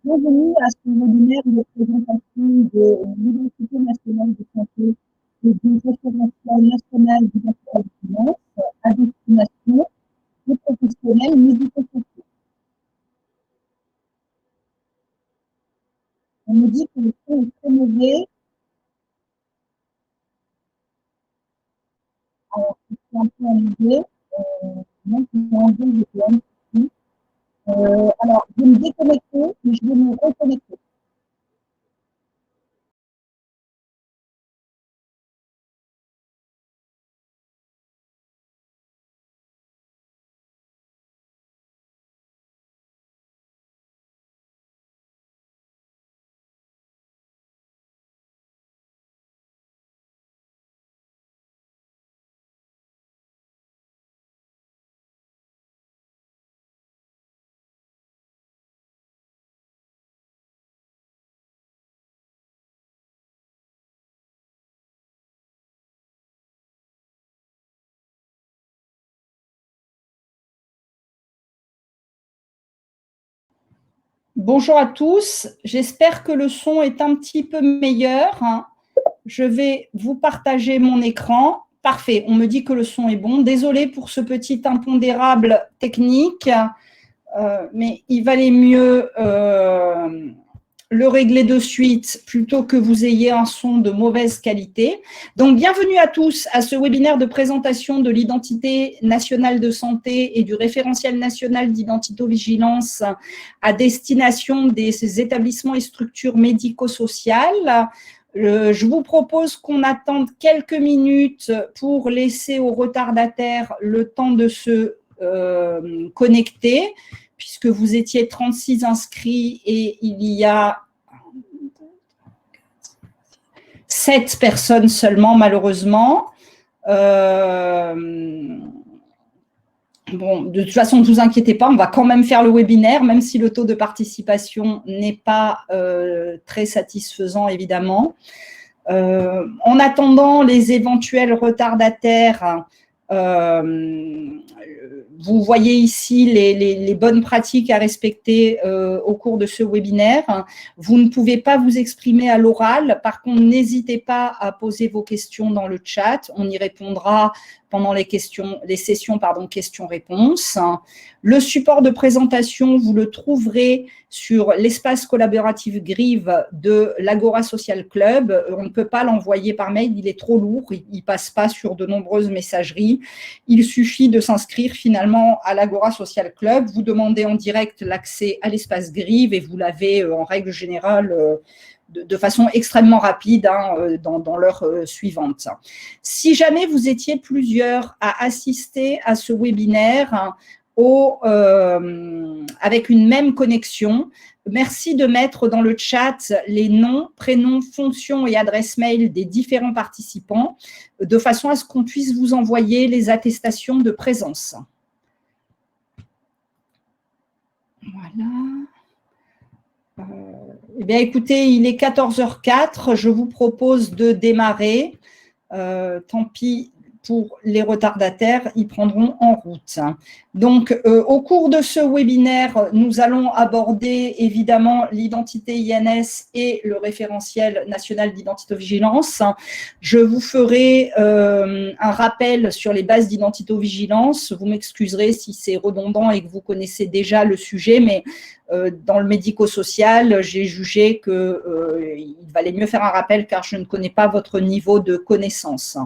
Bienvenue à ce webinaire de présentation de l'identité nationale de santé et du référentiel national d'identité de finance à destination des professionnels médico-sociaux. On me dit que le son est très mauvais. Alors, c'est un peu enlevé. Donc, je vais enlever le plan ici. Alors, je vais me déconnecter, mais je vais me reconnecter. Bonjour à tous, j'espère que le son est un petit peu meilleur. Je vais vous partager mon écran. Parfait, on me dit que le son est bon. Désolée pour ce petit impondérable technique, mais il valait mieux le régler de suite plutôt que vous ayez un son de mauvaise qualité. Donc, bienvenue à tous à ce webinaire de présentation de l'identité nationale de santé et du référentiel national d'identito-vigilance à destination des établissements et structures médico-sociales. Je vous propose qu'on attende quelques minutes pour laisser aux retardataires le temps de se connecter, puisque vous étiez 36 inscrits et il y a 7 personnes seulement, malheureusement. Bon, de toute façon, ne vous inquiétez pas, on va quand même faire le webinaire, même si le taux de participation n'est pas très satisfaisant, évidemment. En attendant les éventuels retardataires, vous voyez ici les bonnes pratiques à respecter au cours de ce webinaire. Vous ne pouvez pas vous exprimer à l'oral. Par contre, n'hésitez pas à poser vos questions dans le chat. On y répondra pendant les sessions questions-réponses. Le support de présentation, vous le trouverez sur l'espace collaboratif Grive de l'Agora Social Club. On ne peut pas l'envoyer par mail, il est trop lourd, il ne passe pas sur de nombreuses messageries. Il suffit de s'inscrire finalement à l'Agora Social Club. Vous demandez en direct l'accès à l'espace Grive et vous l'avez en règle générale de façon extrêmement rapide dans l'heure suivante. Si jamais vous étiez plusieurs à assister à ce webinaire avec une même connexion, merci de mettre dans le chat les noms, prénoms, fonctions et adresses mail des différents participants, de façon à ce qu'on puisse vous envoyer les attestations de présence. Voilà. Eh bien, écoutez, il est 14h04, je vous propose de démarrer. Tant pis pour les retardataires, ils prendront en route. Donc, au cours de ce webinaire, nous allons aborder évidemment l'identité INS et le référentiel national d'identito-vigilance. Je vous ferai un rappel sur les bases d'identito-vigilance. Vous m'excuserez si c'est redondant et que vous connaissez déjà le sujet, mais dans le médico-social, j'ai jugé qu'il valait mieux faire un rappel car je ne connais pas votre niveau de connaissance.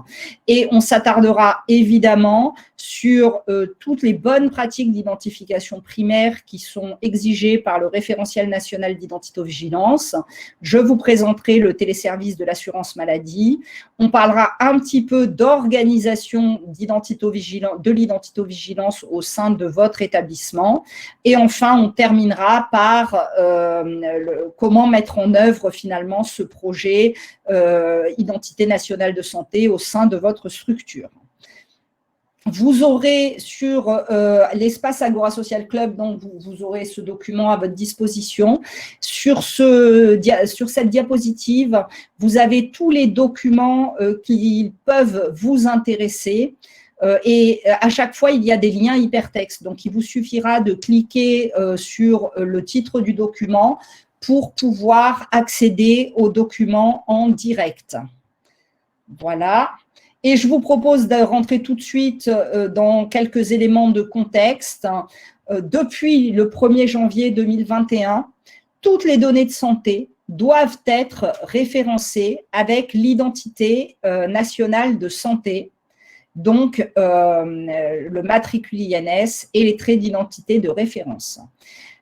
Et on s'attardera évidemment sur toutes les bonnes pratiques d'identification primaire qui sont exigées par le référentiel national d'identito-vigilance. Je vous présenterai le téléservice de l'assurance maladie. On parlera un petit peu d'organisation de l'identito-vigilance au sein de votre établissement. Et enfin, on terminera par comment mettre en œuvre finalement ce projet identité nationale de santé au sein de votre structure. Vous aurez sur l'espace Agora Social Club, donc vous aurez ce document à votre disposition. Sur cette diapositive, vous avez tous les documents qui peuvent vous intéresser. et à chaque fois, il y a des liens hypertextes. Donc, il vous suffira de cliquer sur le titre du document pour pouvoir accéder au document en direct. Voilà. Et je vous propose de rentrer tout de suite dans quelques éléments de contexte. Depuis le 1er janvier 2021, toutes les données de santé doivent être référencées avec l'identité nationale de santé, donc le matricule INS et les traits d'identité de référence.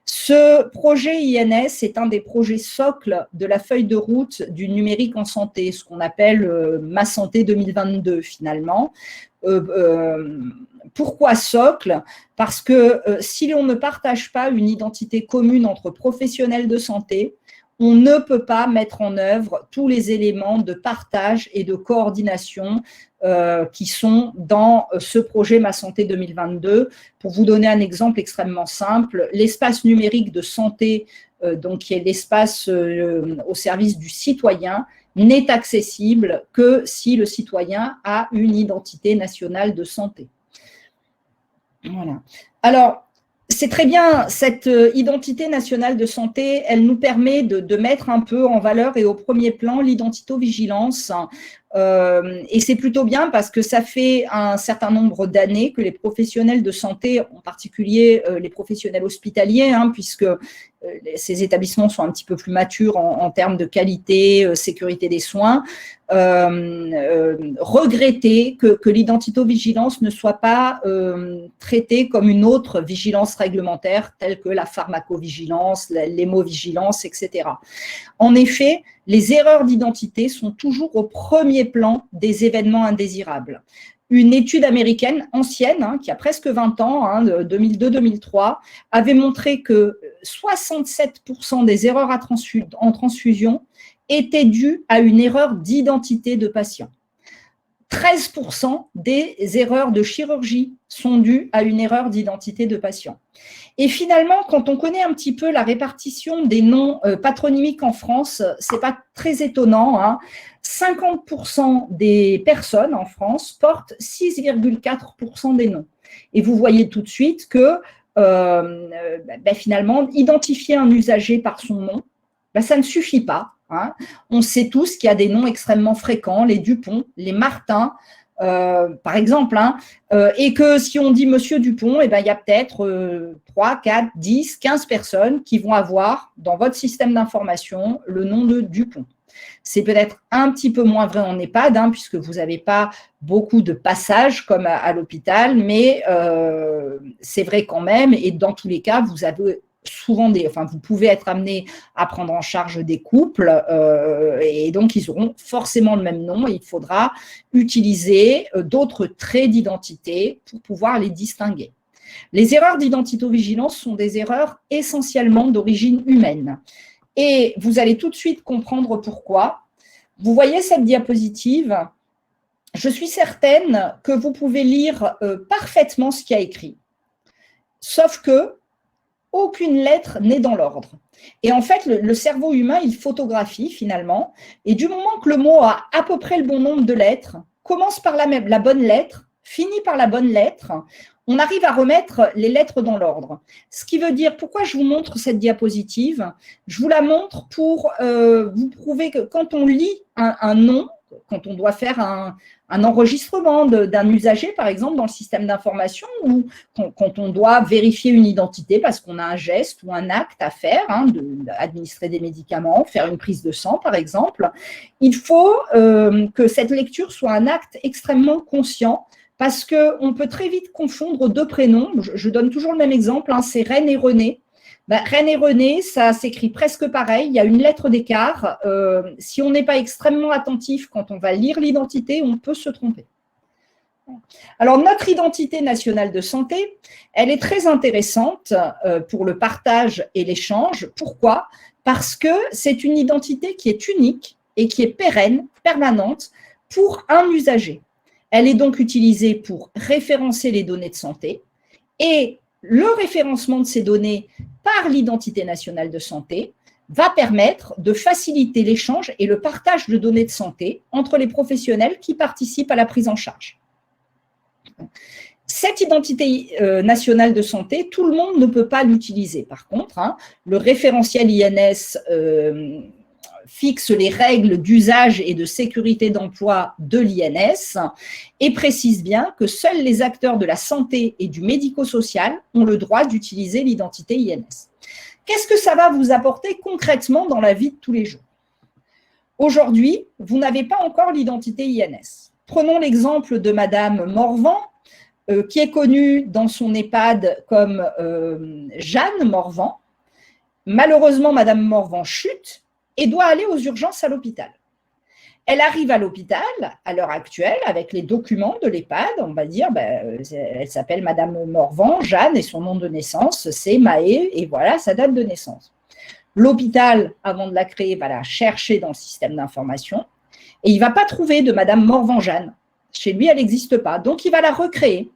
Ce projet INS est un des projets socles de la feuille de route du numérique en santé, ce qu'on appelle Ma Santé 2022 finalement. Pourquoi socle? Parce que si l'on ne partage pas une identité commune entre professionnels de santé, on ne peut pas mettre en œuvre tous les éléments de partage et de coordination qui sont dans ce projet Ma Santé 2022. Pour vous donner un exemple extrêmement simple, l'espace numérique de santé, donc qui est l'espace au service du citoyen, n'est accessible que si le citoyen a une identité nationale de santé. Voilà. Alors, c'est très bien, cette identité nationale de santé, elle nous permet de mettre un peu en valeur et au premier plan l'identitovigilance. Et c'est plutôt bien parce que ça fait un certain nombre d'années que les professionnels de santé, en particulier les professionnels hospitaliers, puisque ces établissements sont un petit peu plus matures en termes de qualité, sécurité des soins, regretter que l'identitovigilance ne soit pas traitée comme une autre vigilance réglementaire telle que la pharmacovigilance, l'hémovigilance, etc. En effet, les erreurs d'identité sont toujours au premier plan des événements indésirables. Une étude américaine ancienne, qui a presque 20 ans, de 2002-2003, avait montré que 67% des erreurs en transfusion étaient dues à une erreur d'identité de patient. 13% des erreurs de chirurgie sont dues à une erreur d'identité de patient. Et finalement, quand on connaît un petit peu la répartition des noms patronymiques en France, ce n'est pas très étonnant. 50% des personnes en France portent 6,4% des noms. Et vous voyez tout de suite que finalement, identifier un usager par son nom, ça ne suffit pas. On sait tous qu'il y a des noms extrêmement fréquents, les Dupont, les Martin, par exemple, et que si on dit Monsieur Dupont, il y a peut-être 3, 4, 10, 15 personnes qui vont avoir dans votre système d'information le nom de Dupont. C'est peut-être un petit peu moins vrai en EHPAD, puisque vous n'avez pas beaucoup de passages comme à l'hôpital, mais c'est vrai quand même, et dans tous les cas, vous avez souvent vous pouvez être amené à prendre en charge des couples et donc ils auront forcément le même nom et il faudra utiliser d'autres traits d'identité pour pouvoir les distinguer. Les erreurs d'identitovigilance sont des erreurs essentiellement d'origine humaine et vous allez tout de suite comprendre pourquoi. Vous voyez cette diapositive? Je suis certaine que vous pouvez lire parfaitement ce qu'il y a écrit, sauf que aucune lettre n'est dans l'ordre. Et en fait, le cerveau humain, il photographie finalement, et du moment que le mot a à peu près le bon nombre de lettres, commence par la bonne lettre, finit par la bonne lettre, on arrive à remettre les lettres dans l'ordre. Ce qui veut dire, pourquoi je vous montre cette diapositive? Je vous la montre pour vous prouver que quand on lit un nom, quand on doit faire un enregistrement d'un usager, par exemple, dans le système d'information, ou quand on doit vérifier une identité parce qu'on a un geste ou un acte à faire, administrer des médicaments, faire une prise de sang, par exemple, il faut que cette lecture soit un acte extrêmement conscient parce qu'on peut très vite confondre deux prénoms. Je donne toujours le même exemple, c'est Reine et René. Reine et René, ça s'écrit presque pareil, il y a une lettre d'écart. Si on n'est pas extrêmement attentif quand on va lire l'identité, on peut se tromper. Alors, notre identité nationale de santé, elle est très intéressante pour le partage et l'échange. Pourquoi? Parce que c'est une identité qui est unique et qui est pérenne, permanente, pour un usager. Elle est donc utilisée pour référencer les données de santé et le référencement de ces données par l'identité nationale de santé va permettre de faciliter l'échange et le partage de données de santé entre les professionnels qui participent à la prise en charge. Cette identité nationale de santé, tout le monde ne peut pas l'utiliser. Par contre, hein, le référentiel INS fixe les règles d'usage et de sécurité d'emploi de l'INS et précise bien que seuls les acteurs de la santé et du médico-social ont le droit d'utiliser l'identité INS. Qu'est-ce que ça va vous apporter concrètement dans la vie de tous les jours? Aujourd'hui, vous n'avez pas encore l'identité INS. Prenons l'exemple de Madame Morvan, qui est connue dans son EHPAD comme Jeanne Morvan. Malheureusement, Madame Morvan chute et doit aller aux urgences à l'hôpital. Elle arrive à l'hôpital à l'heure actuelle avec les documents de l'EHPAD, on va dire, elle s'appelle Madame Morvan, Jeanne, et son nom de naissance, c'est Maë, et voilà sa date de naissance. L'hôpital, avant de la créer, va la chercher dans le système d'information, et il ne va pas trouver de Madame Morvan Jeanne. Chez lui, elle n'existe pas, donc il va la recréer.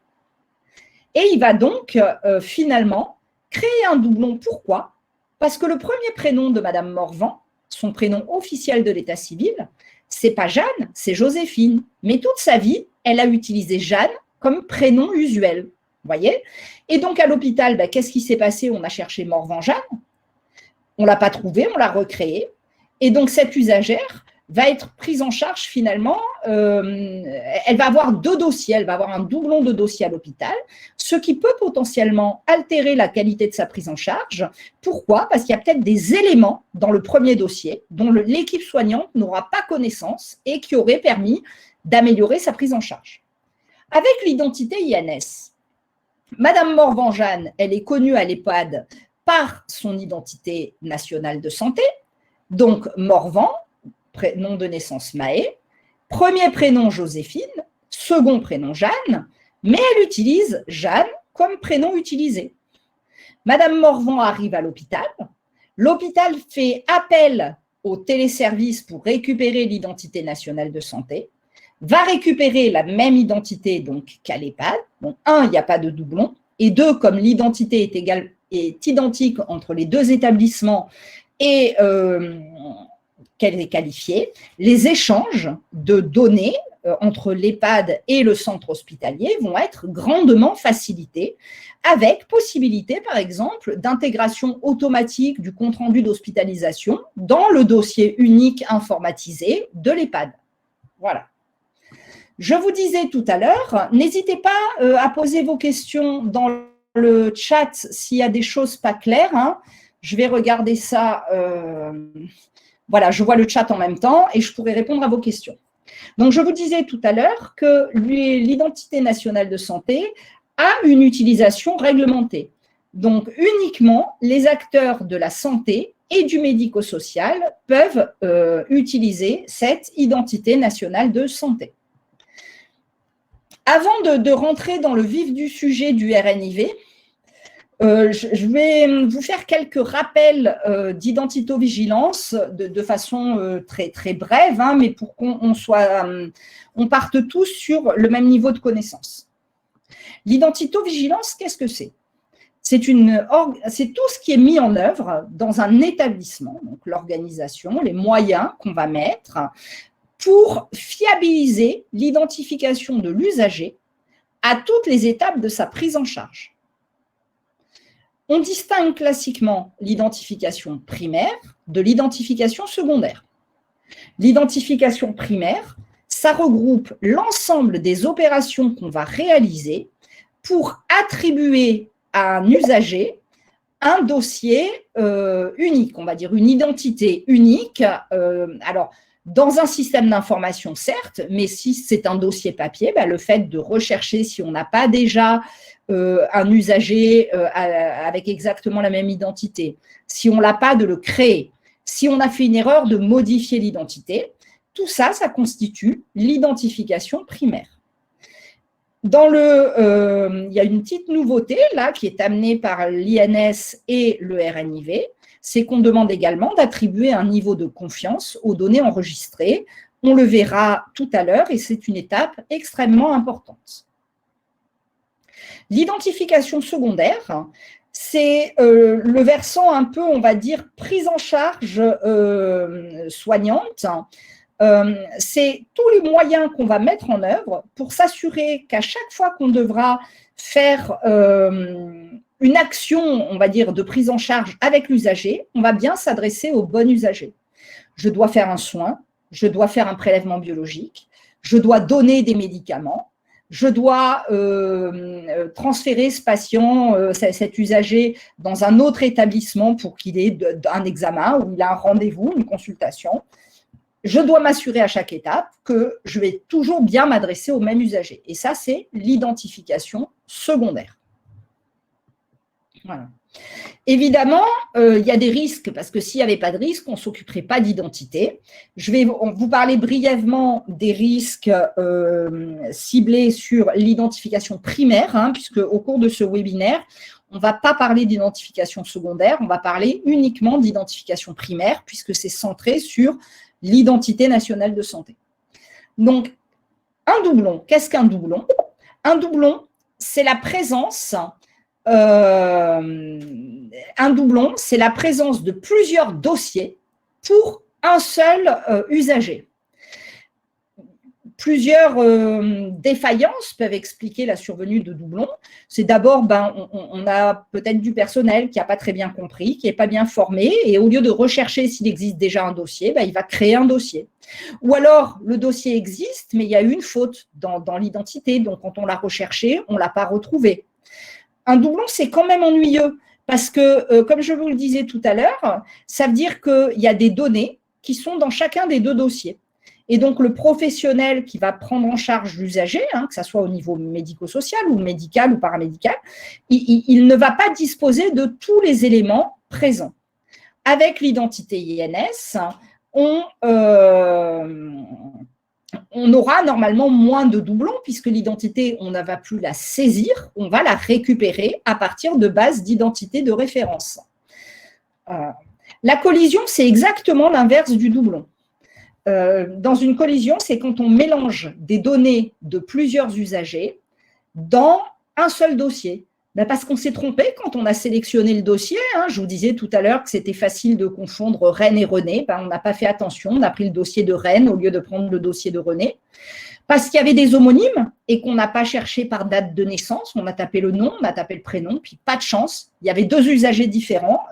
Et il va donc finalement créer un doublon. Pourquoi? Parce que le premier prénom de Madame Morvan, son prénom officiel de l'état civil, c'est pas Jeanne, c'est Joséphine. Mais toute sa vie, elle a utilisé Jeanne comme prénom usuel. Vous voyez? Et donc à l'hôpital, qu'est-ce qui s'est passé? On a cherché Morvan Jeanne, on ne l'a pas trouvée, on l'a recréée. Et donc cette usagère va être prise en charge finalement, elle va avoir deux dossiers, elle va avoir un doublon de dossier à l'hôpital, ce qui peut potentiellement altérer la qualité de sa prise en charge. Pourquoi? Parce qu'il y a peut-être des éléments dans le premier dossier dont l'équipe soignante n'aura pas connaissance et qui auraient permis d'améliorer sa prise en charge. Avec l'identité INS, Madame Morvan Jeanne, elle est connue à l'EHPAD par son identité nationale de santé, donc Morvan, nom de naissance Maë, premier prénom Joséphine, second prénom Jeanne, mais elle utilise Jeanne comme prénom utilisé. Madame Morvan arrive à l'hôpital, l'hôpital fait appel au téléservice pour récupérer l'identité nationale de santé, va récupérer la même identité donc qu'à l'EHPAD, donc un, il n'y a pas de doublon, et deux, comme l'identité est identique entre les deux établissements et qu'elle est qualifiée, les échanges de données entre l'EHPAD et le centre hospitalier vont être grandement facilités, avec possibilité, par exemple, d'intégration automatique du compte-rendu d'hospitalisation dans le dossier unique informatisé de l'EHPAD. Voilà. Je vous disais tout à l'heure, n'hésitez pas à poser vos questions dans le chat s'il y a des choses pas claires. Hein. Je vais regarder ça. Voilà, je vois le chat en même temps et je pourrai répondre à vos questions. Donc, je vous disais tout à l'heure que l'identité nationale de santé a une utilisation réglementée. Donc, uniquement les acteurs de la santé et du médico-social peuvent utiliser cette identité nationale de santé. Avant de rentrer dans le vif du sujet du RNIV, je vais vous faire quelques rappels d'identitovigilance de façon très, très brève, hein, mais pour on parte tous sur le même niveau de connaissance. L'identitovigilance, qu'est-ce que c'est? C'est tout ce qui est mis en œuvre dans un établissement, donc l'organisation, les moyens qu'on va mettre pour fiabiliser l'identification de l'usager à toutes les étapes de sa prise en charge. On distingue classiquement l'identification primaire de l'identification secondaire. L'identification primaire, ça regroupe l'ensemble des opérations qu'on va réaliser pour attribuer à un usager un dossier unique, on va dire une identité unique. Alors, dans un système d'information, certes, mais si c'est un dossier papier, le fait de rechercher si on n'a pas déjà un usager avec exactement la même identité, si on ne l'a pas, de le créer, si on a fait une erreur, de modifier l'identité, tout ça, ça constitue l'identification primaire. Il y a une petite nouveauté là qui est amenée par l'INS et le RNIV, c'est qu'on demande également d'attribuer un niveau de confiance aux données enregistrées. On le verra tout à l'heure et c'est une étape extrêmement importante. L'identification secondaire, c'est le versant un peu, on va dire, prise en charge soignante c'est tous les moyens qu'on va mettre en œuvre pour s'assurer qu'à chaque fois qu'on devra faire une action, on va dire, de prise en charge avec l'usager, on va bien s'adresser au bon usager. Je dois faire un soin, je dois faire un prélèvement biologique, je dois donner des médicaments, je dois transférer ce patient, cet usager, dans un autre établissement pour qu'il ait un examen ou il a un rendez-vous, une consultation. Je dois m'assurer à chaque étape que je vais toujours bien m'adresser au même usager. Et ça, c'est l'identification secondaire. Voilà. Évidemment, il y a des risques, parce que s'il n'y avait pas de risque, on ne s'occuperait pas d'identité. Je vais vous parler brièvement des risques ciblés sur l'identification primaire, hein, puisque au cours de ce webinaire, on ne va pas parler d'identification secondaire, on va parler uniquement d'identification primaire, puisque c'est centré sur l'identité nationale de santé. Donc, un doublon, qu'est-ce qu'un doublon? Un doublon, c'est la présence... un doublon, c'est la présence de plusieurs dossiers pour un seul usager. Plusieurs défaillances peuvent expliquer la survenue de doublons. C'est d'abord, on a peut-être du personnel qui n'a pas très bien compris, qui n'est pas bien formé, et au lieu de rechercher s'il existe déjà un dossier, il va créer un dossier. Ou alors, le dossier existe, mais il y a eu une faute dans l'identité, donc quand on l'a recherché, on ne l'a pas retrouvé. Un doublon, c'est quand même ennuyeux parce que, comme je vous le disais tout à l'heure, ça veut dire qu'il y a des données qui sont dans chacun des deux dossiers. Et donc, le professionnel qui va prendre en charge l'usager, hein, que ce soit au niveau médico-social ou médical ou paramédical, il ne va pas disposer de tous les éléments présents. Avec l'identité INS, on aura normalement moins de doublons puisque l'identité, on ne va plus la saisir, on va la récupérer à partir de bases d'identité de référence. La collision, c'est exactement l'inverse du doublon. Dans une collision, c'est quand on mélange des données de plusieurs usagers dans un seul dossier. Parce qu'on s'est trompé quand on a sélectionné le dossier. Hein, je vous disais tout à l'heure que c'était facile de confondre Reine et René. On n'a pas fait attention, on a pris le dossier de Reine au lieu de prendre le dossier de René. Parce qu'il y avait des homonymes et qu'on n'a pas cherché par date de naissance. On a tapé le nom, on a tapé le prénom, puis pas de chance. Il y avait deux usagers différents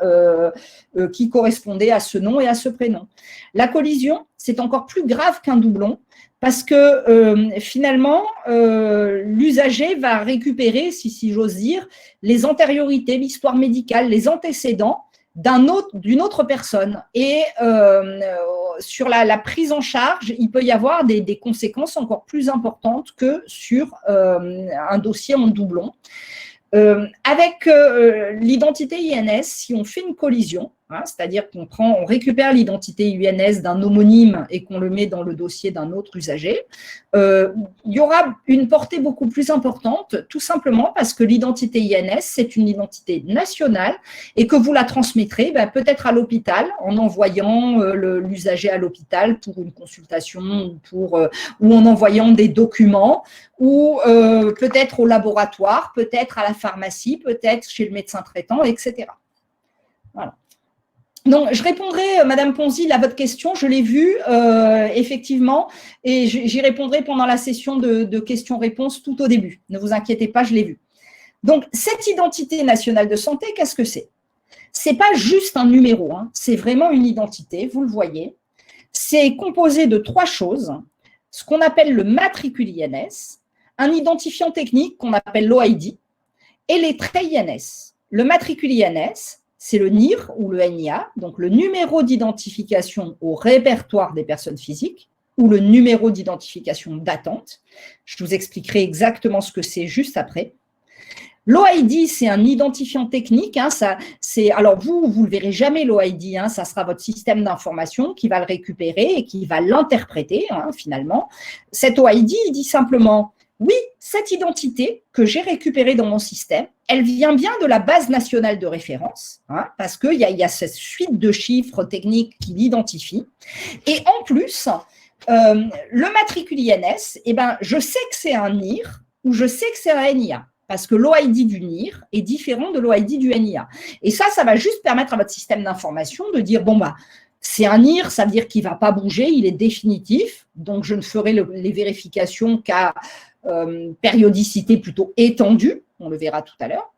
qui correspondaient à ce nom et à ce prénom. La collision, c'est encore plus grave qu'un doublon. Parce que finalement, l'usager va récupérer, si j'ose dire, les antériorités, l'histoire médicale, les antécédents d'une autre personne. Et sur la prise en charge, il peut y avoir des conséquences encore plus importantes que sur un dossier en doublon. Avec l'identité INS, si on fait une collision, hein, c'est-à-dire on récupère l'identité INS d'un homonyme et qu'on le met dans le dossier d'un autre usager, il y aura une portée beaucoup plus importante, tout simplement parce que l'identité INS, c'est une identité nationale et que vous la transmettrez peut-être à l'hôpital en envoyant l'usager à l'hôpital pour une consultation ou en envoyant des documents ou peut-être au laboratoire, peut-être à la pharmacie, peut-être chez le médecin traitant, etc. Voilà. Donc, je répondrai, Madame Ponzil, à votre question. Je l'ai vue, effectivement, et j'y répondrai pendant la session de questions-réponses tout au début. Ne vous inquiétez pas, je l'ai vue. Donc, cette identité nationale de santé, qu'est-ce que c'est? Ce n'est pas juste un numéro, hein, c'est vraiment une identité, vous le voyez. C'est composé de trois choses, ce qu'on appelle le matricule INS, un identifiant technique qu'on appelle l'OID, et les traits INS. Le matricule INS, c'est le NIR ou le NIA, donc le numéro d'identification au répertoire des personnes physiques, ou le numéro d'identification d'attente. Je vous expliquerai exactement ce que c'est juste après. L'OID, c'est un identifiant technique. Hein, alors, vous ne le verrez jamais, l'OID. Hein, ça sera votre système d'information qui va le récupérer et qui va l'interpréter, hein, finalement. Cet OID, il dit simplement, oui, cette identité que j'ai récupérée dans mon système, elle vient bien de la base nationale de référence, hein, parce qu'il y a cette suite de chiffres techniques qui l'identifient. Et en plus, le matricule INS, je sais que c'est un NIR ou je sais que c'est un NIA. Parce que l'OID du NIR est différent de l'OID du NIA. Et ça va juste permettre à votre système d'information de dire, bon, C'est un NIR, ça veut dire qu'il ne va pas bouger, il est définitif. Donc, je ne ferai les vérifications qu'à périodicité plutôt étendue. On le verra tout à l'heure.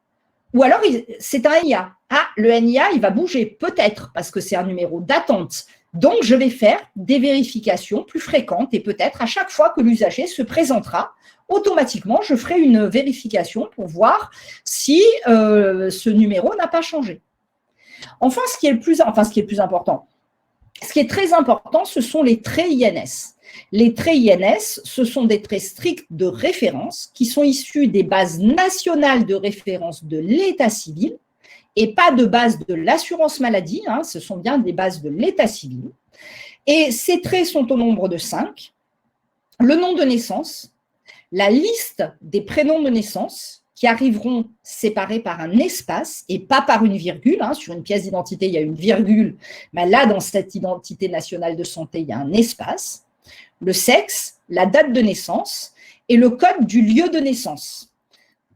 Ou alors, c'est un NIA. Ah, le NIA, il va bouger, peut-être, parce que c'est un numéro d'attente. Donc, je vais faire des vérifications plus fréquentes et peut-être à chaque fois que l'usager se présentera, automatiquement, je ferai une vérification pour voir si ce numéro n'a pas changé. Enfin, ce qui est le plus important, ce qui est très important, ce sont les traits INS. Les traits INS, ce sont des traits stricts de référence qui sont issus des bases nationales de référence de l'état civil et pas de base de l'assurance maladie, hein, ce sont bien des bases de l'état civil. Et ces traits sont au nombre de 5. Le nom de naissance, la liste des prénoms de naissance qui arriveront séparés par un espace et pas par une virgule. Hein. Sur une pièce d'identité, il y a une virgule, mais là, dans cette identité nationale de santé, il y a un espace. Le sexe, la date de naissance et le code du lieu de naissance.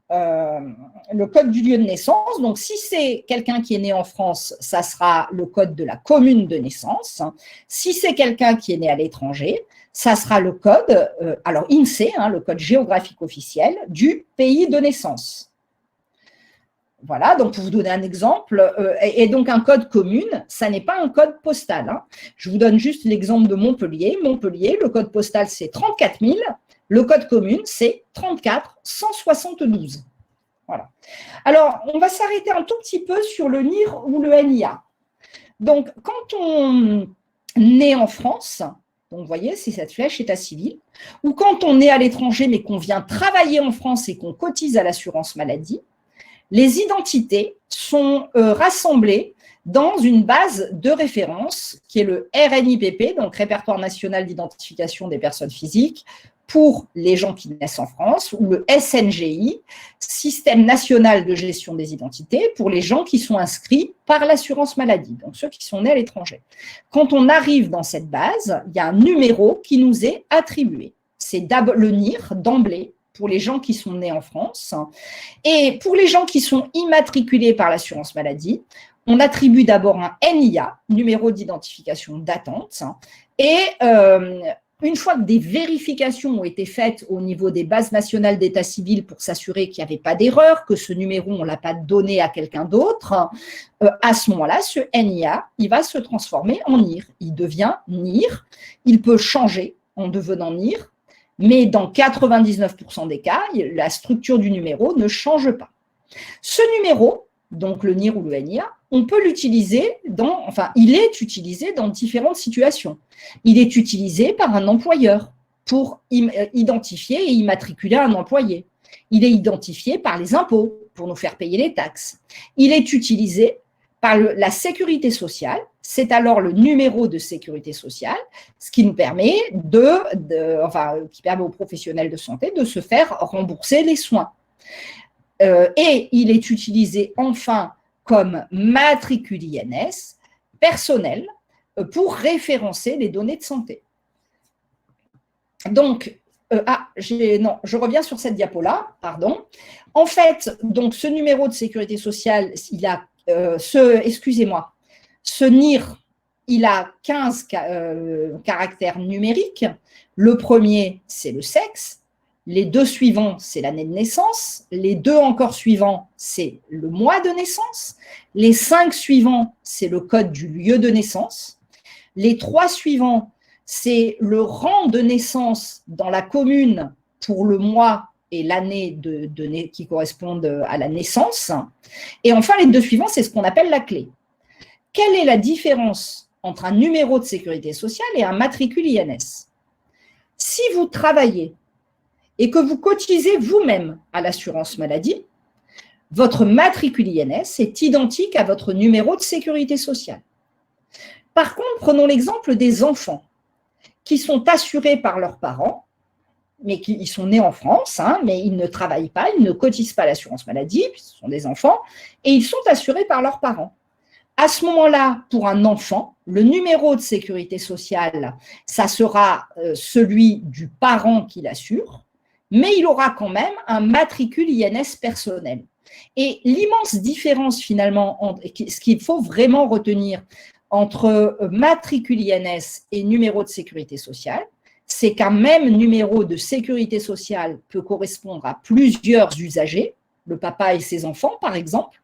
Le code du lieu de naissance, donc si c'est quelqu'un qui est né en France, ça sera le code de la commune de naissance. Si c'est quelqu'un qui est né à l'étranger, ça sera le code, alors INSEE, hein, le code géographique officiel du pays de naissance. Voilà, donc pour vous donner un exemple, et donc un code commune, ça n'est pas un code postal. Hein. Je vous donne juste l'exemple de Montpellier. Montpellier, le code postal, c'est 34 000. Le code commune, c'est 34 172. Voilà. Alors, on va s'arrêter un tout petit peu sur le NIR ou le NIA. Donc, quand on est en France, donc vous voyez, c'est cette flèche état civil, ou quand on est à l'étranger mais qu'on vient travailler en France et qu'on cotise à l'assurance maladie, les identités sont rassemblées dans une base de référence qui est le RNIPP, donc Répertoire national d'identification des personnes physiques, pour les gens qui naissent en France, ou le SNGI, Système national de gestion des identités, pour les gens qui sont inscrits par l'assurance maladie, donc ceux qui sont nés à l'étranger. Quand on arrive dans cette base, il y a un numéro qui nous est attribué. C'est le NIR d'emblée pour les gens qui sont nés en France. Et pour les gens qui sont immatriculés par l'assurance maladie, on attribue d'abord un NIA, numéro d'identification d'attente, et une fois que des vérifications ont été faites au niveau des bases nationales d'état civil pour s'assurer qu'il n'y avait pas d'erreur, que ce numéro, on ne l'a pas donné à quelqu'un d'autre, à ce moment-là, ce NIA, il va se transformer en NIR. Il devient NIR. Il peut changer en devenant NIR, mais dans 99% des cas, la structure du numéro ne change pas. Ce numéro, donc le NIR ou le NIA, on peut l'utiliser il est utilisé dans différentes situations. Il est utilisé par un employeur pour identifier et immatriculer un employé. Il est identifié par les impôts pour nous faire payer les taxes. Il est utilisé par la sécurité sociale, c'est alors le numéro de sécurité sociale, ce qui nous permet qui permet aux professionnels de santé de se faire rembourser les soins. Et il est utilisé enfin comme matricule INS personnel pour référencer les données de santé. Donc, je reviens sur cette diapo-là, pardon. En fait, donc ce numéro de sécurité sociale, il a, ce NIR, il a 15 caractères numériques. Le premier, c'est le sexe. Les 2 suivants, c'est l'année de naissance. Les 2 encore suivants, c'est le mois de naissance. Les 5 suivants, c'est le code du lieu de naissance. Les 3 suivants, c'est le rang de naissance dans la commune pour le mois et l'année qui correspondent à la naissance. Et enfin, les 2 suivants, c'est ce qu'on appelle la clé. Quelle est la différence entre un numéro de sécurité sociale et un matricule INS? Si vous travaillez et que vous cotisez vous-même à l'assurance maladie, votre matricule INS est identique à votre numéro de sécurité sociale. Par contre, prenons l'exemple des enfants qui sont assurés par leurs parents, mais ils sont nés en France, mais ils ne travaillent pas, ils ne cotisent pas à l'assurance maladie, ce sont des enfants, et ils sont assurés par leurs parents. À ce moment-là, pour un enfant, le numéro de sécurité sociale, ça sera celui du parent qui l'assure, mais il aura quand même un matricule INS personnel. Et l'immense différence finalement, ce qu'il faut vraiment retenir entre matricule INS et numéro de sécurité sociale, c'est qu'un même numéro de sécurité sociale peut correspondre à plusieurs usagers, le papa et ses enfants par exemple,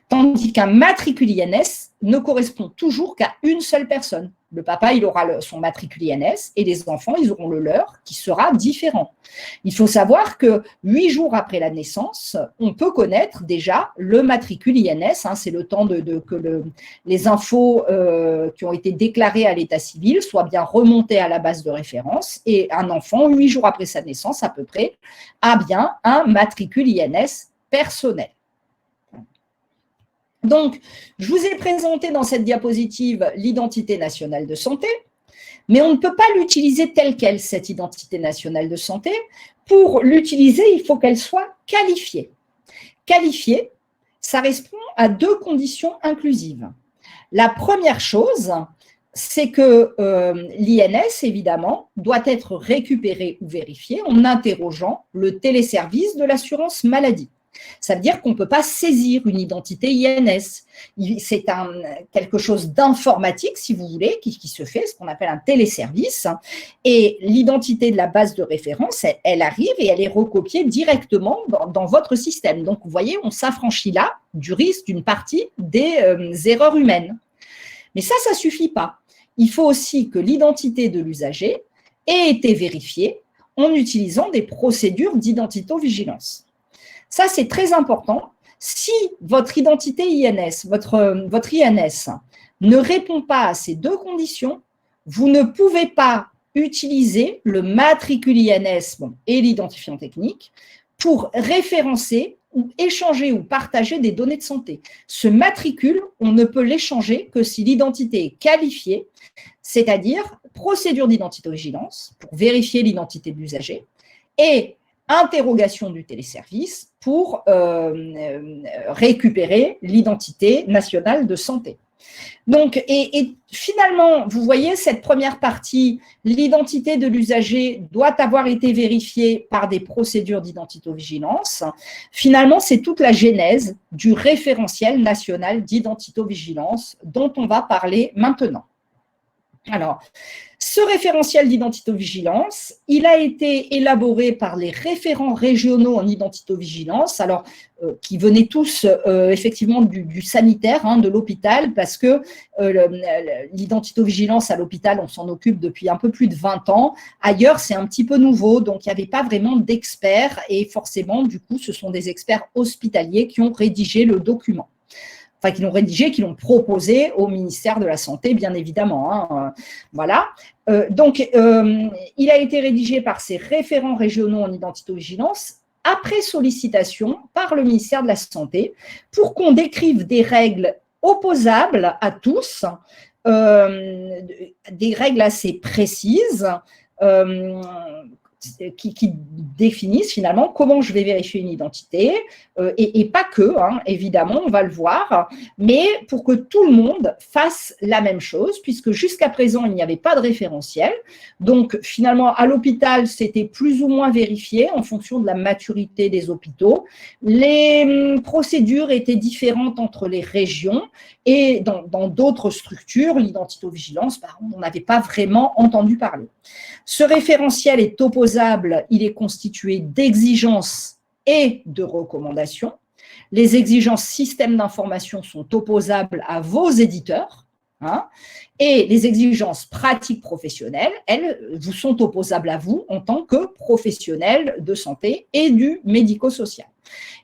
tandis qu'un matricule INS ne correspond toujours qu'à une seule personne. Le papa, il aura son matricule INS et les enfants, ils auront le leur qui sera différent. Il faut savoir que 8 jours après la naissance, on peut connaître déjà le matricule INS. C'est le temps que les infos qui ont été déclarées à l'état civil soient bien remontées à la base de référence. Et un enfant, 8 jours après sa naissance à peu près, a bien un matricule INS personnel. Donc, je vous ai présenté dans cette diapositive l'identité nationale de santé, mais on ne peut pas l'utiliser telle qu'elle, cette identité nationale de santé. Pour l'utiliser, il faut qu'elle soit qualifiée. Qualifiée, ça répond à 2 conditions inclusives. La première chose, c'est que l'INS, évidemment, doit être récupéré ou vérifié en interrogeant le téléservice de l'assurance maladie. Ça veut dire qu'on ne peut pas saisir une identité INS. C'est quelque chose d'informatique, si vous voulez, qui se fait, ce qu'on appelle un téléservice. Et l'identité de la base de référence, elle arrive et elle est recopiée directement dans votre système. Donc, vous voyez, on s'affranchit là du risque d'une partie des erreurs humaines. Mais ça ne suffit pas. Il faut aussi que l'identité de l'usager ait été vérifiée en utilisant des procédures d'identito-vigilance. Ça, c'est très important. Si votre identité INS, votre INS ne répond pas à ces 2 conditions, vous ne pouvez pas utiliser le matricule INS et l'identifiant technique pour référencer ou échanger ou partager des données de santé. Ce matricule, on ne peut l'échanger que si l'identité est qualifiée, c'est-à-dire procédure d'identito-vigilance pour vérifier l'identité de l'usager et interrogation du téléservice pour récupérer l'identité nationale de santé. Donc, et finalement, vous voyez cette première partie, l'identité de l'usager doit avoir été vérifiée par des procédures d'identito-vigilance. Finalement, c'est toute la genèse du référentiel national d'identito-vigilance dont on va parler maintenant. Alors, ce référentiel d'identito-vigilance, il a été élaboré par les référents régionaux en identito-vigilance, alors qui venaient tous effectivement du sanitaire, de l'hôpital, parce que l'identito-vigilance à l'hôpital, on s'en occupe depuis un peu plus de 20 ans. Ailleurs, c'est un petit peu nouveau, donc il n'y avait pas vraiment d'experts et forcément, du coup, ce sont des experts hospitaliers qui ont rédigé le document. Enfin, qui l'ont rédigé, qui l'ont proposé au ministère de la Santé, bien évidemment. Voilà. Donc, il a été rédigé par ces référents régionaux en identito-vigilance après sollicitation par le ministère de la Santé pour qu'on décrive des règles opposables à tous, des règles assez précises, qui définissent finalement comment je vais vérifier une identité, et pas que, évidemment, on va le voir, mais pour que tout le monde fasse la même chose, puisque jusqu'à présent, il n'y avait pas de référentiel. Donc, finalement, à l'hôpital, c'était plus ou moins vérifié en fonction de la maturité des hôpitaux. Les procédures étaient différentes entre les régions et dans d'autres structures, l'identito-vigilance, par exemple, on n'avait pas vraiment entendu parler. Ce référentiel est opposable, il est constitué d'exigences et de recommandations. Les exigences système d'information sont opposables à vos éditeurs, et les exigences pratiques professionnelles, elles, vous sont opposables à vous en tant que professionnels de santé et du médico-social.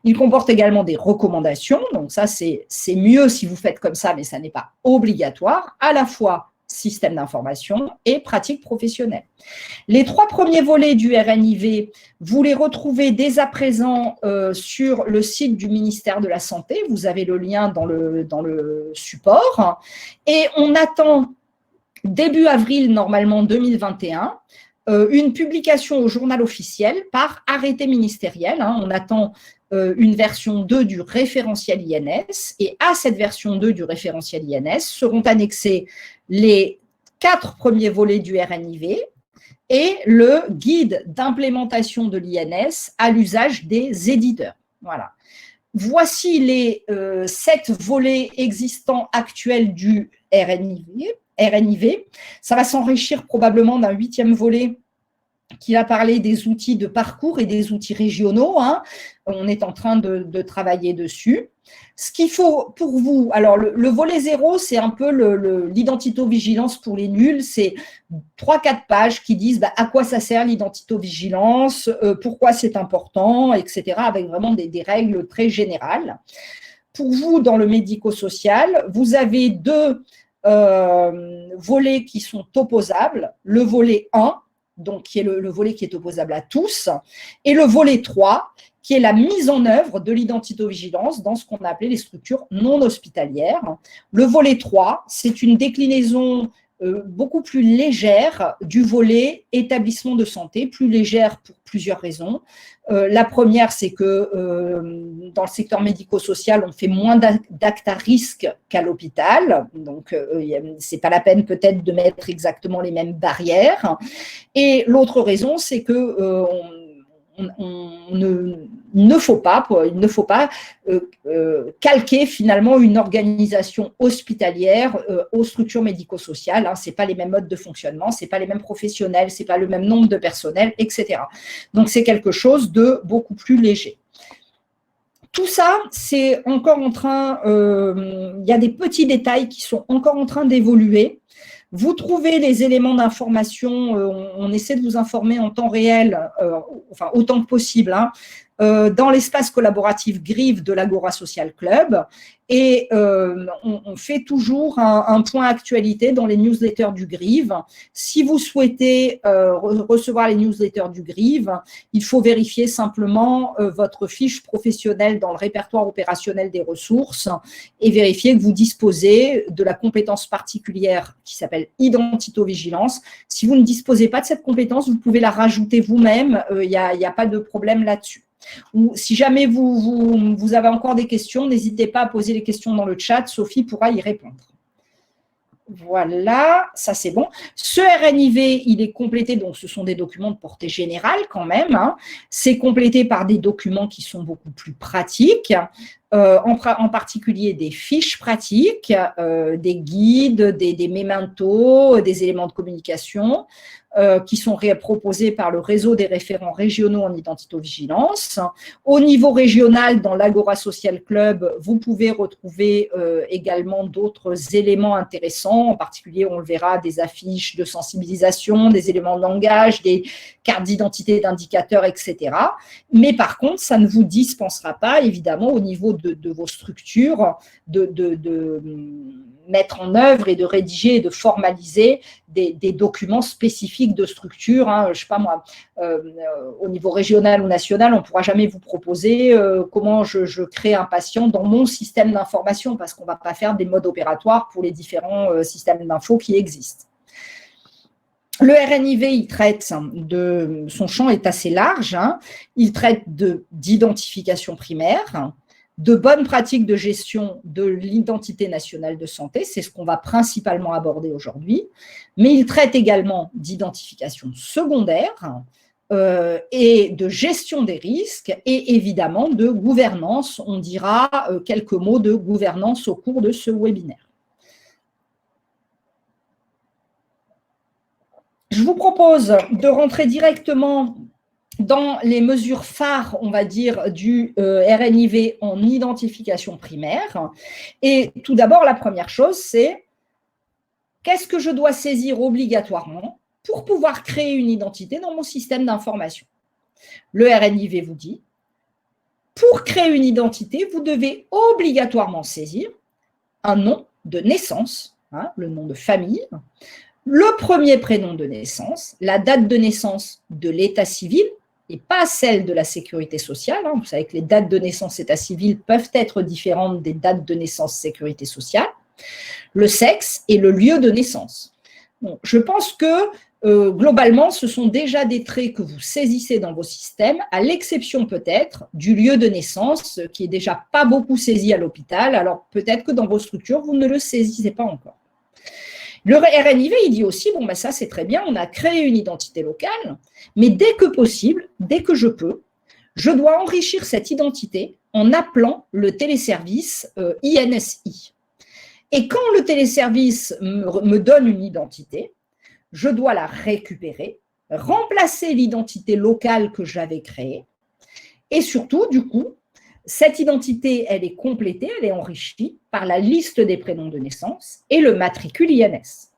Il comporte également des recommandations, donc ça c'est mieux si vous faites comme ça, mais ça n'est pas obligatoire, à la fois système d'information et pratique professionnelle. Les 3 premiers volets du RNIV, vous les retrouvez dès à présent sur le site du ministère de la Santé. Vous avez le lien dans le support. Et on attend début avril, normalement 2021, une publication au journal officiel par arrêté ministériel. On attend une version 2 du référentiel INS, et à cette version 2 du référentiel INS seront annexés les 4 premiers volets du RNIV et le guide d'implémentation de l'INS à l'usage des éditeurs. Voilà. Voici les 7 volets existants actuels du RNIV. Ça va s'enrichir probablement d'un 8e volet qui va parler des outils de parcours et des outils régionaux. Hein. On est en train de travailler dessus. Ce qu'il faut pour vous, alors le volet 0, c'est un peu l'identito-vigilance pour les nuls, c'est 3-4 pages qui disent à quoi ça sert l'identito-vigilance, pourquoi c'est important, etc., avec vraiment des règles très générales. Pour vous, dans le médico-social, vous avez 2 volets qui sont opposables. Le volet 1, donc qui est le volet qui est opposable à tous, et le volet 3, qui est la mise en œuvre de l'identito-vigilance dans ce qu'on a appelé les structures non hospitalières. Le volet 3, c'est une déclinaison beaucoup plus légère du volet établissement de santé, plus légère pour plusieurs raisons. La première, c'est que dans le secteur médico-social, on fait moins d'actes à risque qu'à l'hôpital, donc ce n'est pas la peine peut-être de mettre exactement les mêmes barrières. Et l'autre raison, c'est que il ne faut pas calquer finalement une organisation hospitalière aux structures médico-sociales. Hein. Ce n'est pas les mêmes modes de fonctionnement, ce n'est pas les mêmes professionnels, ce n'est pas le même nombre de personnel, etc. Donc, c'est quelque chose de beaucoup plus léger. Tout ça, c'est encore en train, il y a des petits détails qui sont encore en train d'évoluer. Vous trouvez les éléments d'information, on essaie de vous informer en temps réel, enfin autant que possible, hein, dans l'espace collaboratif GRIV de l'Agora Social Club. Et on fait toujours un point actualité dans les newsletters du GRIV. Si vous souhaitez recevoir les newsletters du GRIV, il faut vérifier simplement votre fiche professionnelle dans le répertoire opérationnel des ressources et vérifier que vous disposez de la compétence particulière qui s'appelle identito-vigilance. Si vous ne disposez pas de cette compétence, vous pouvez la rajouter vous-même, il n'y a pas de problème là-dessus. Ou si jamais vous avez encore des questions, n'hésitez pas à poser les questions dans le chat, Sophie pourra y répondre. Voilà, ça c'est bon. Ce RNIV, il est complété, donc ce sont des documents de portée générale quand même. Hein. C'est complété par des documents qui sont beaucoup plus pratiques, en particulier des fiches pratiques, des guides, des mémentos, des éléments de communication, qui sont proposés par le réseau des référents régionaux en identito-vigilance. Au niveau régional, dans l'Agora Social Club, vous pouvez retrouver également d'autres éléments intéressants. En particulier, on le verra, des affiches de sensibilisation, des éléments de langage, des cartes d'identité, d'indicateurs, etc. Mais par contre, ça ne vous dispensera pas, évidemment, au niveau de vos structures, de mettre en œuvre et de rédiger et de formaliser des documents spécifiques de structure. Hein, je ne sais pas moi, au niveau régional ou national, on ne pourra jamais vous proposer comment je crée un patient dans mon système d'information parce qu'on ne va pas faire des modes opératoires pour les différents systèmes d'info qui existent. Le RNIV, il traite son champ est assez large. Hein, il traite d'identification primaire, de bonnes pratiques de gestion de l'identité nationale de santé, c'est ce qu'on va principalement aborder aujourd'hui, mais il traite également d'identification secondaire et de gestion des risques et évidemment de gouvernance. On dira quelques mots de gouvernance au cours de ce webinaire. Je vous propose de rentrer directement dans les mesures phares, on va dire, du RNIV en identification primaire. Et tout d'abord, la première chose, c'est qu'est-ce que je dois saisir obligatoirement pour pouvoir créer une identité dans mon système d'information. Le RNIV vous dit, pour créer une identité, vous devez obligatoirement saisir un nom de naissance, hein, le nom de famille, le premier prénom de naissance, la date de naissance de l'état civil, et pas celle de la sécurité sociale. Hein. Vous savez que les dates de naissance état civil peuvent être différentes des dates de naissance sécurité sociale, le sexe et le lieu de naissance. Bon, je pense que globalement, ce sont déjà des traits que vous saisissez dans vos systèmes, à l'exception peut-être du lieu de naissance, qui est déjà pas beaucoup saisi à l'hôpital. Alors peut-être que dans vos structures, vous ne le saisissez pas encore. Le RNIV, il dit aussi, bon, ben ça c'est très bien, on a créé une identité locale, mais dès que possible, dès que je peux, je dois enrichir cette identité en appelant le téléservice INSI. Et quand le téléservice me donne une identité, je dois la récupérer, remplacer l'identité locale que j'avais créée. Et surtout, du coup, cette identité, elle est complétée, elle est enrichie par la liste des prénoms de naissance et le matricule INS.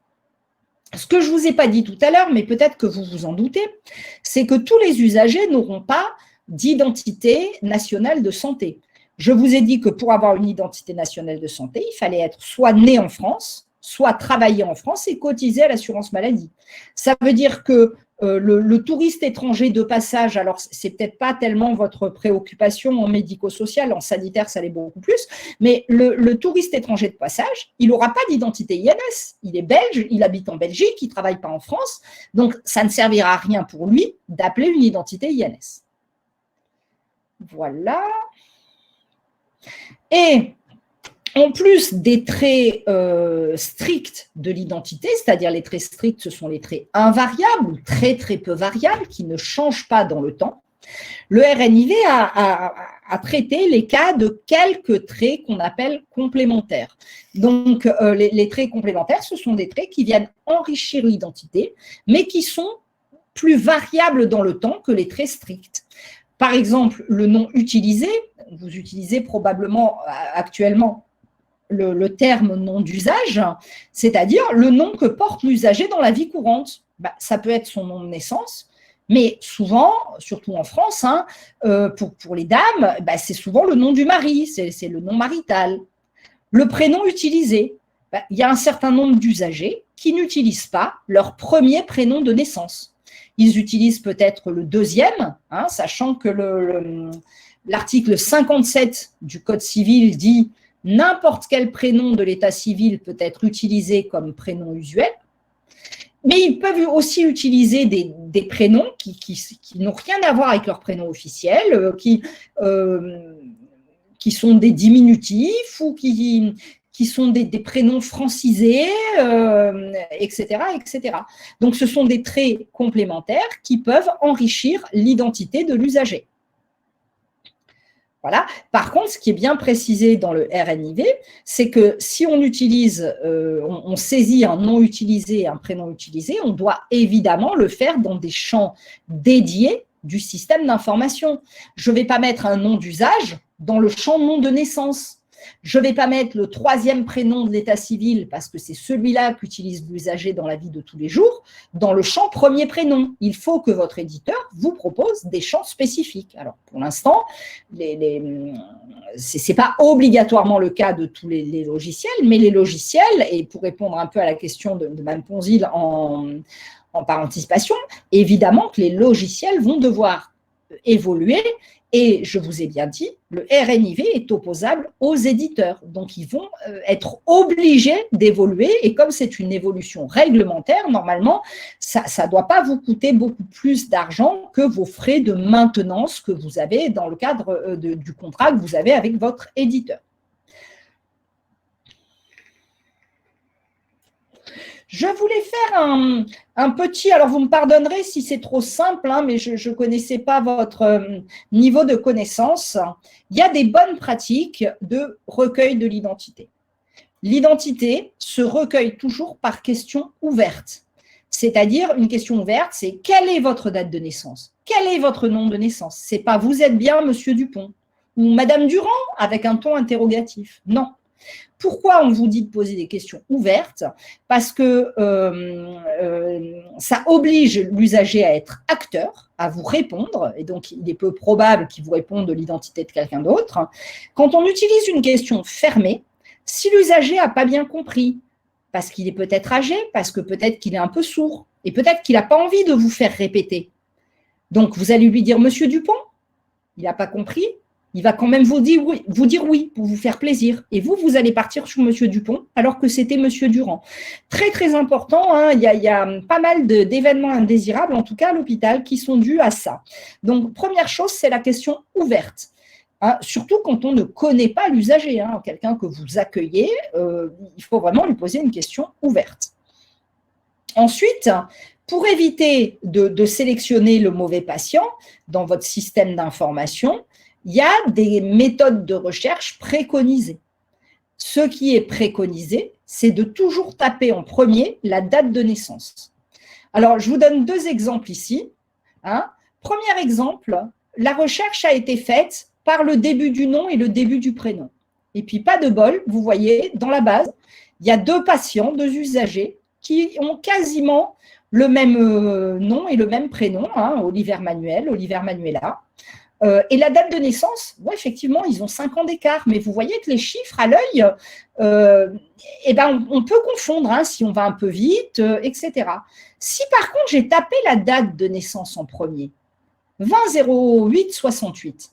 Ce que je ne vous ai pas dit tout à l'heure, mais peut-être que vous vous en doutez, c'est que tous les usagers n'auront pas d'identité nationale de santé. Je vous ai dit que pour avoir une identité nationale de santé, il fallait être soit né en France, soit travailler en France et cotiser à l'assurance maladie. Ça veut dire que le touriste étranger de passage, alors c'est peut-être pas tellement votre préoccupation en médico-social, en sanitaire ça l'est beaucoup plus, mais le touriste étranger de passage, il n'aura pas d'identité INS, il est belge, il habite en Belgique, il ne travaille pas en France, donc ça ne servira à rien pour lui d'appeler une identité INS. Voilà. Et en plus des traits stricts de l'identité, c'est-à-dire les traits stricts, ce sont les traits invariables ou très très peu variables qui ne changent pas dans le temps, le RNIV a traité les cas de quelques traits qu'on appelle complémentaires. Donc, les traits complémentaires, ce sont des traits qui viennent enrichir l'identité, mais qui sont plus variables dans le temps que les traits stricts. Par exemple, le nom utilisé, vous utilisez probablement actuellement le terme nom d'usage, c'est-à-dire le nom que porte l'usager dans la vie courante. Ça peut être son nom de naissance, mais souvent, surtout en France, pour les dames, c'est souvent le nom du mari, c'est le nom marital. Le prénom utilisé, il y a un certain nombre d'usagers qui n'utilisent pas leur premier prénom de naissance. Ils utilisent peut-être le deuxième, sachant que l'article 57 du Code civil dit « N'importe quel prénom de l'état civil peut être utilisé comme prénom usuel ». Mais ils peuvent aussi utiliser des prénoms qui n'ont rien à voir avec leur prénom officiel, qui sont des diminutifs ou qui sont des prénoms francisés, etc., etc. Donc, ce sont des traits complémentaires qui peuvent enrichir l'identité de l'usager. Voilà. Par contre, ce qui est bien précisé dans le RNIV, c'est que si on utilise, on saisit un nom utilisé et un prénom utilisé, on doit évidemment le faire dans des champs dédiés du système d'information. Je ne vais pas mettre un nom d'usage dans le champ nom de naissance. Je ne vais pas mettre le troisième prénom de l'état civil parce que c'est celui-là qu'utilise l'usager dans la vie de tous les jours, dans le champ premier prénom. Il faut que votre éditeur vous propose des champs spécifiques. Alors, pour l'instant, ce n'est pas obligatoirement le cas de tous les logiciels, mais les logiciels, et pour répondre un peu à la question de Mme Ponzil par anticipation, évidemment que les logiciels vont devoir évoluer. Et je vous ai bien dit, le RNIV est opposable aux éditeurs. Donc, ils vont être obligés d'évoluer. Et comme c'est une évolution réglementaire, normalement, ça ne doit pas vous coûter beaucoup plus d'argent que vos frais de maintenance que vous avez dans le cadre du contrat que vous avez avec votre éditeur. Je voulais faire un petit, alors vous me pardonnerez si c'est trop simple, mais je ne connaissais pas votre niveau de connaissance. Il y a des bonnes pratiques de recueil de l'identité. L'identité se recueille toujours par question ouverte. C'est-à-dire, une question ouverte, c'est quelle est votre date de naissance? Quel est votre nom de naissance? Ce n'est pas vous êtes bien Monsieur Dupont ou Madame Durand avec un ton interrogatif. Non. Pourquoi on vous dit de poser des questions ouvertes? Parce que ça oblige l'usager à être acteur, à vous répondre, et donc il est peu probable qu'il vous réponde de l'identité de quelqu'un d'autre. Quand on utilise une question fermée, si l'usager n'a pas bien compris, parce qu'il est peut-être âgé, parce que peut-être qu'il est un peu sourd, et peut-être qu'il n'a pas envie de vous faire répéter. Donc vous allez lui dire « Monsieur Dupont », il n'a pas compris, il va quand même vous dire oui pour vous faire plaisir. Et vous allez partir sur Monsieur Dupont alors que c'était Monsieur Durand. Très, très important, il y a pas mal d'événements indésirables, en tout cas à l'hôpital, qui sont dus à ça. Donc, première chose, c'est la question ouverte. Surtout quand on ne connaît pas l'usager, quelqu'un que vous accueillez, il faut vraiment lui poser une question ouverte. Ensuite, pour éviter de sélectionner le mauvais patient dans votre système d'information, il y a des méthodes de recherche préconisées. ce qui est préconisé, c'est de toujours taper en premier la date de naissance. Alors, je vous donne 2 exemples ici. Premier exemple, la recherche a été faite par le début du nom et le début du prénom. Et puis, pas de bol, vous voyez, dans la base, il y a 2 patients, 2 usagers qui ont quasiment le même nom et le même prénom, Oliver Manuel, Oliver Manuela. Et la date de naissance, effectivement, ils ont 5 ans d'écart, mais vous voyez que les chiffres à l'œil, on peut confondre si on va un peu vite, etc. Si par contre, j'ai tapé la date de naissance en premier, 20-08-68,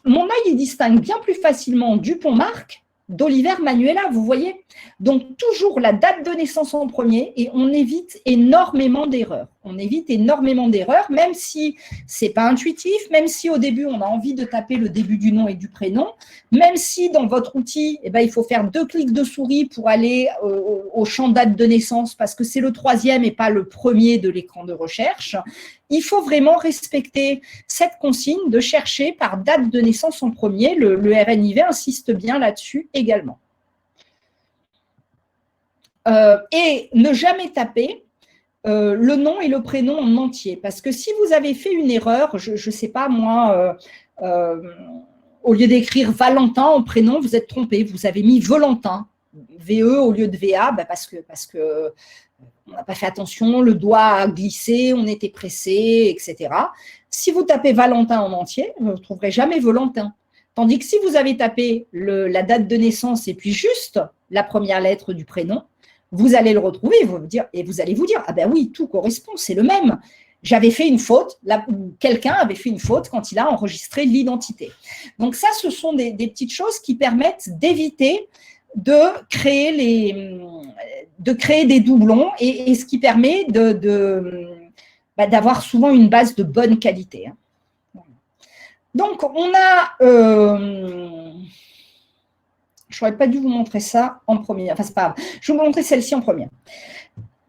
mon œil il distingue bien plus facilement Dupont-Marc d'Oliver Manuela, vous voyez. Donc, toujours la date de naissance en premier et on évite énormément d'erreurs. On évite énormément d'erreurs, même si ce n'est pas intuitif, même si au début, on a envie de taper le début du nom et du prénom, même si dans votre outil, il faut faire 2 clics de souris pour aller au champ date de naissance parce que c'est le 3e et pas le premier de l'écran de recherche. Il faut vraiment respecter cette consigne de chercher par date de naissance en premier. Le RNIV insiste bien là-dessus également. Et ne jamais taper le nom et le prénom en entier. Parce que si vous avez fait une erreur, je ne sais pas moi, au lieu d'écrire Valentin en prénom, vous êtes trompé, vous avez mis Volentin, VE au lieu de VA, parce que on n'a pas fait attention, le doigt a glissé, on était pressé, etc. Si vous tapez Valentin en entier, vous ne trouverez jamais Volentin. Tandis que si vous avez tapé la date de naissance et puis juste la première lettre du prénom, vous allez le retrouver et vous allez vous dire, ah ben oui, tout correspond, c'est le même. J'avais fait une faute, quelqu'un avait fait une faute quand il a enregistré l'identité. Donc ça, ce sont des petites choses qui permettent d'éviter de créer des doublons et ce qui permet d'avoir souvent une base de bonne qualité. Donc, on a… je n'aurais pas dû vous montrer ça en premier. Enfin, c'est pas grave. Je vais vous montrer celle-ci en première.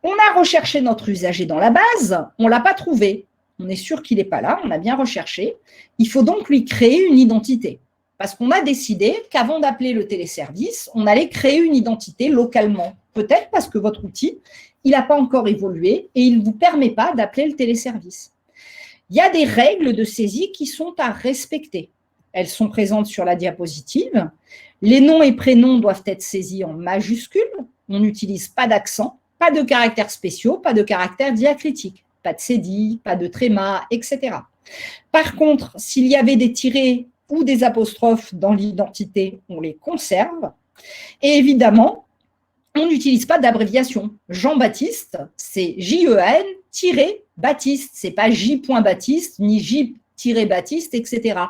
On a recherché notre usager dans la base. On ne l'a pas trouvé. On est sûr qu'il n'est pas là. On a bien recherché. Il faut donc lui créer une identité. Parce qu'on a décidé qu'avant d'appeler le téléservice, on allait créer une identité localement. Peut-être parce que votre outil, il n'a pas encore évolué et il ne vous permet pas d'appeler le téléservice. Il y a des règles de saisie qui sont à respecter. Elles sont présentes sur la diapositive. Les noms et prénoms doivent être saisis en majuscules. On n'utilise pas d'accent, pas de caractères spéciaux, pas de caractères diacritiques, pas de cédille, pas de tréma, etc. Par contre, s'il y avait des tirets ou des apostrophes dans l'identité, on les conserve. Et évidemment, on n'utilise pas d'abréviation. Jean-Baptiste, c'est J-E-N-Baptiste. Ce n'est pas J.Baptiste ni J-Baptiste, etc.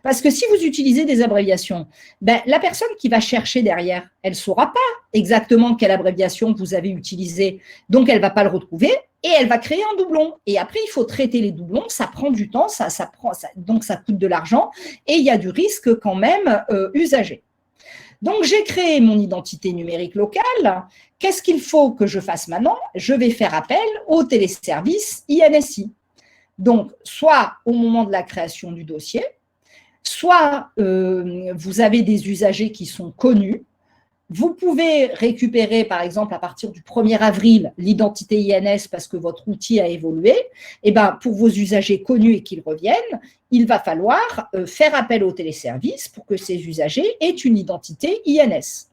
Parce que si vous utilisez des abréviations, la personne qui va chercher derrière, elle ne saura pas exactement quelle abréviation vous avez utilisée. Donc, elle ne va pas le retrouver et elle va créer un doublon. Et après, il faut traiter les doublons. Ça prend du temps, donc ça coûte de l'argent et il y a du risque quand même usager. Donc, j'ai créé mon identité numérique locale. Qu'est-ce qu'il faut que je fasse maintenant? Je vais faire appel au téléservice INSI. Donc, soit au moment de la création du dossier, soit vous avez des usagers qui sont connus. Vous pouvez récupérer, par exemple, à partir du 1er avril, l'identité INS parce que votre outil a évolué. Et pour vos usagers connus et qu'ils reviennent, il va falloir faire appel au téléservice pour que ces usagers aient une identité INS.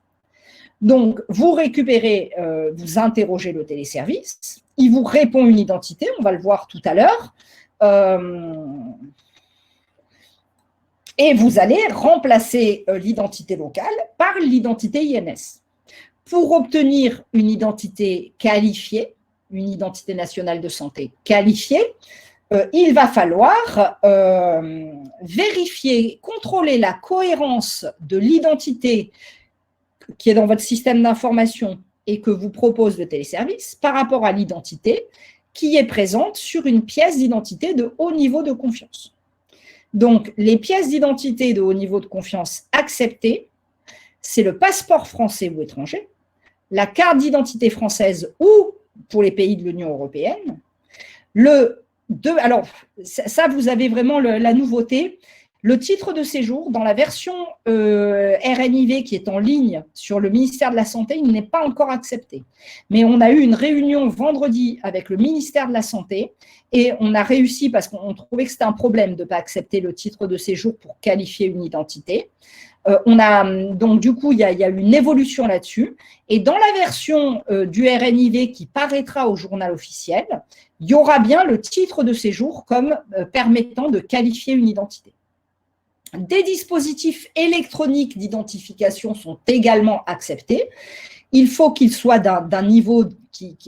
Donc, vous récupérez, vous interrogez le téléservice, il vous répond une identité, on va le voir tout à l'heure, et vous allez remplacer l'identité locale par l'identité INS. Pour obtenir une identité qualifiée, une identité nationale de santé qualifiée, il va falloir vérifier, contrôler la cohérence de l'identité qui est dans votre système d'information et que vous propose le téléservice par rapport à l'identité qui est présente sur une pièce d'identité de haut niveau de confiance. Donc, les pièces d'identité de haut niveau de confiance acceptées, c'est le passeport français ou étranger, la carte d'identité française ou pour les pays de l'Union européenne. Alors, ça, vous avez vraiment la nouveauté. Le titre de séjour, dans la version RNIV qui est en ligne sur le ministère de la Santé, il n'est pas encore accepté. Mais on a eu une réunion vendredi avec le ministère de la Santé et on a réussi, parce qu'on trouvait que c'était un problème de ne pas accepter le titre de séjour pour qualifier une identité. Donc, du coup, il y a eu une évolution là-dessus. Et dans la version du RNIV qui paraîtra au journal officiel, il y aura bien le titre de séjour comme permettant de qualifier une identité. Des dispositifs électroniques d'identification sont également acceptés. Il faut qu'ils soient d'un niveau qui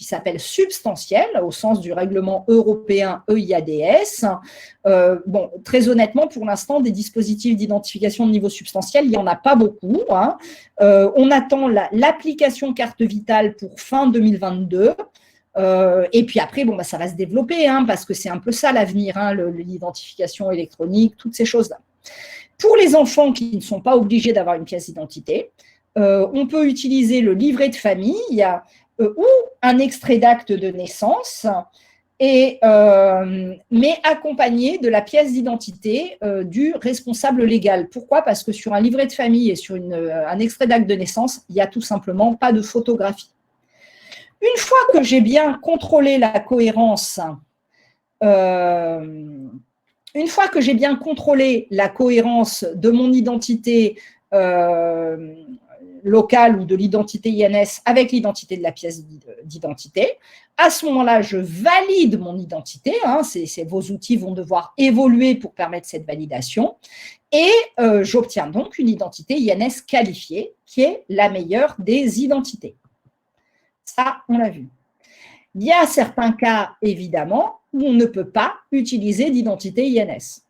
s'appelle substantiel, au sens du règlement européen EIADS. Bon, très honnêtement, pour l'instant, des dispositifs d'identification de niveau substantiel, il n'y en a pas beaucoup. Hein. On attend l'application carte vitale pour fin 2022. Et puis après, bon, bah, ça va se développer, hein, parce que c'est un peu ça l'avenir, hein, l'identification électronique, toutes ces choses-là. Pour les enfants qui ne sont pas obligés d'avoir une pièce d'identité, on peut utiliser le livret de famille ou un extrait d'acte de naissance, mais accompagné de la pièce d'identité du responsable légal. Pourquoi? Parce que sur un livret de famille et sur un extrait d'acte de naissance, il n'y a tout simplement pas de photographie. Une fois que j'ai bien contrôlé la cohérence, de mon identité locale ou de l'identité INS avec l'identité de la pièce d'identité, à ce moment-là, je valide mon identité. Hein, vos outils vont devoir évoluer pour permettre cette validation. Et j'obtiens donc une identité INS qualifiée, qui est la meilleure des identités. Ça, on l'a vu. Il y a certains cas, évidemment, où on ne peut pas utiliser d'identité INS.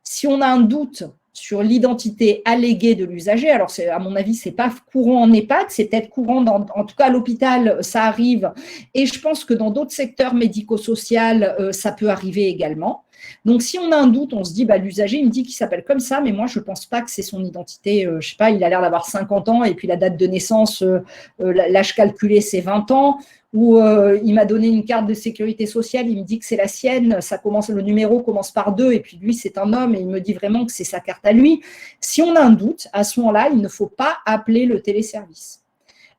Si on a un doute sur l'identité alléguée de l'usager, alors à mon avis, ce n'est pas courant en EHPAD, c'est peut-être courant, en tout cas à l'hôpital, ça arrive, et je pense que dans d'autres secteurs médico-sociaux, ça peut arriver également. Donc, si on a un doute, on se dit, bah, l'usager, il me dit qu'il s'appelle comme ça, mais moi, je ne pense pas que c'est son identité. Je ne sais pas, il a l'air d'avoir 50 ans, et puis la date de naissance, l'âge calculé, c'est 20 ans. Ou il m'a donné une carte de sécurité sociale, il me dit que c'est la sienne, le numéro commence par 2, et puis lui, c'est un homme, et il me dit vraiment que c'est sa carte à lui. Si on a un doute, à ce moment-là, il ne faut pas appeler le téléservice.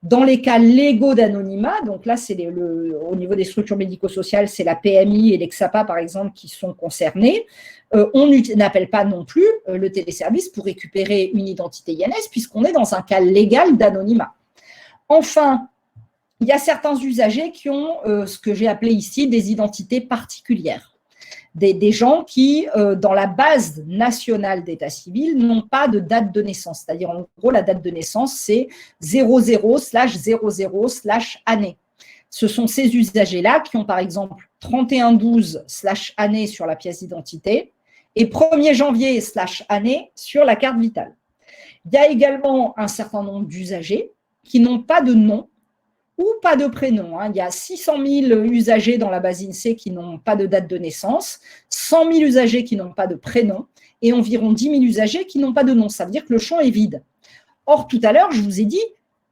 Dans les cas légaux d'anonymat, donc là, c'est au niveau des structures médico-sociales, c'est la PMI et l'EXAPA, par exemple, qui sont concernés. On n'appelle pas non plus le téléservice pour récupérer une identité INS, puisqu'on est dans un cas légal d'anonymat. Enfin, il y a certains usagers qui ont ce que j'ai appelé ici des identités particulières. Des gens qui, dans la base nationale d'état civil, n'ont pas de date de naissance. C'est-à-dire, en gros, la date de naissance, c'est 00/00/année. Ce sont ces usagers-là qui ont, par exemple, 31/12/année sur la pièce d'identité et 1er janvier/année sur la carte vitale. Il y a également un certain nombre d'usagers qui n'ont pas de nom ou pas de prénom. Il y a 600 000 usagers dans la base INSEE qui n'ont pas de date de naissance, 100 000 usagers qui n'ont pas de prénom et environ 10 000 usagers qui n'ont pas de nom. Ça veut dire que le champ est vide. Or, tout à l'heure, je vous ai dit,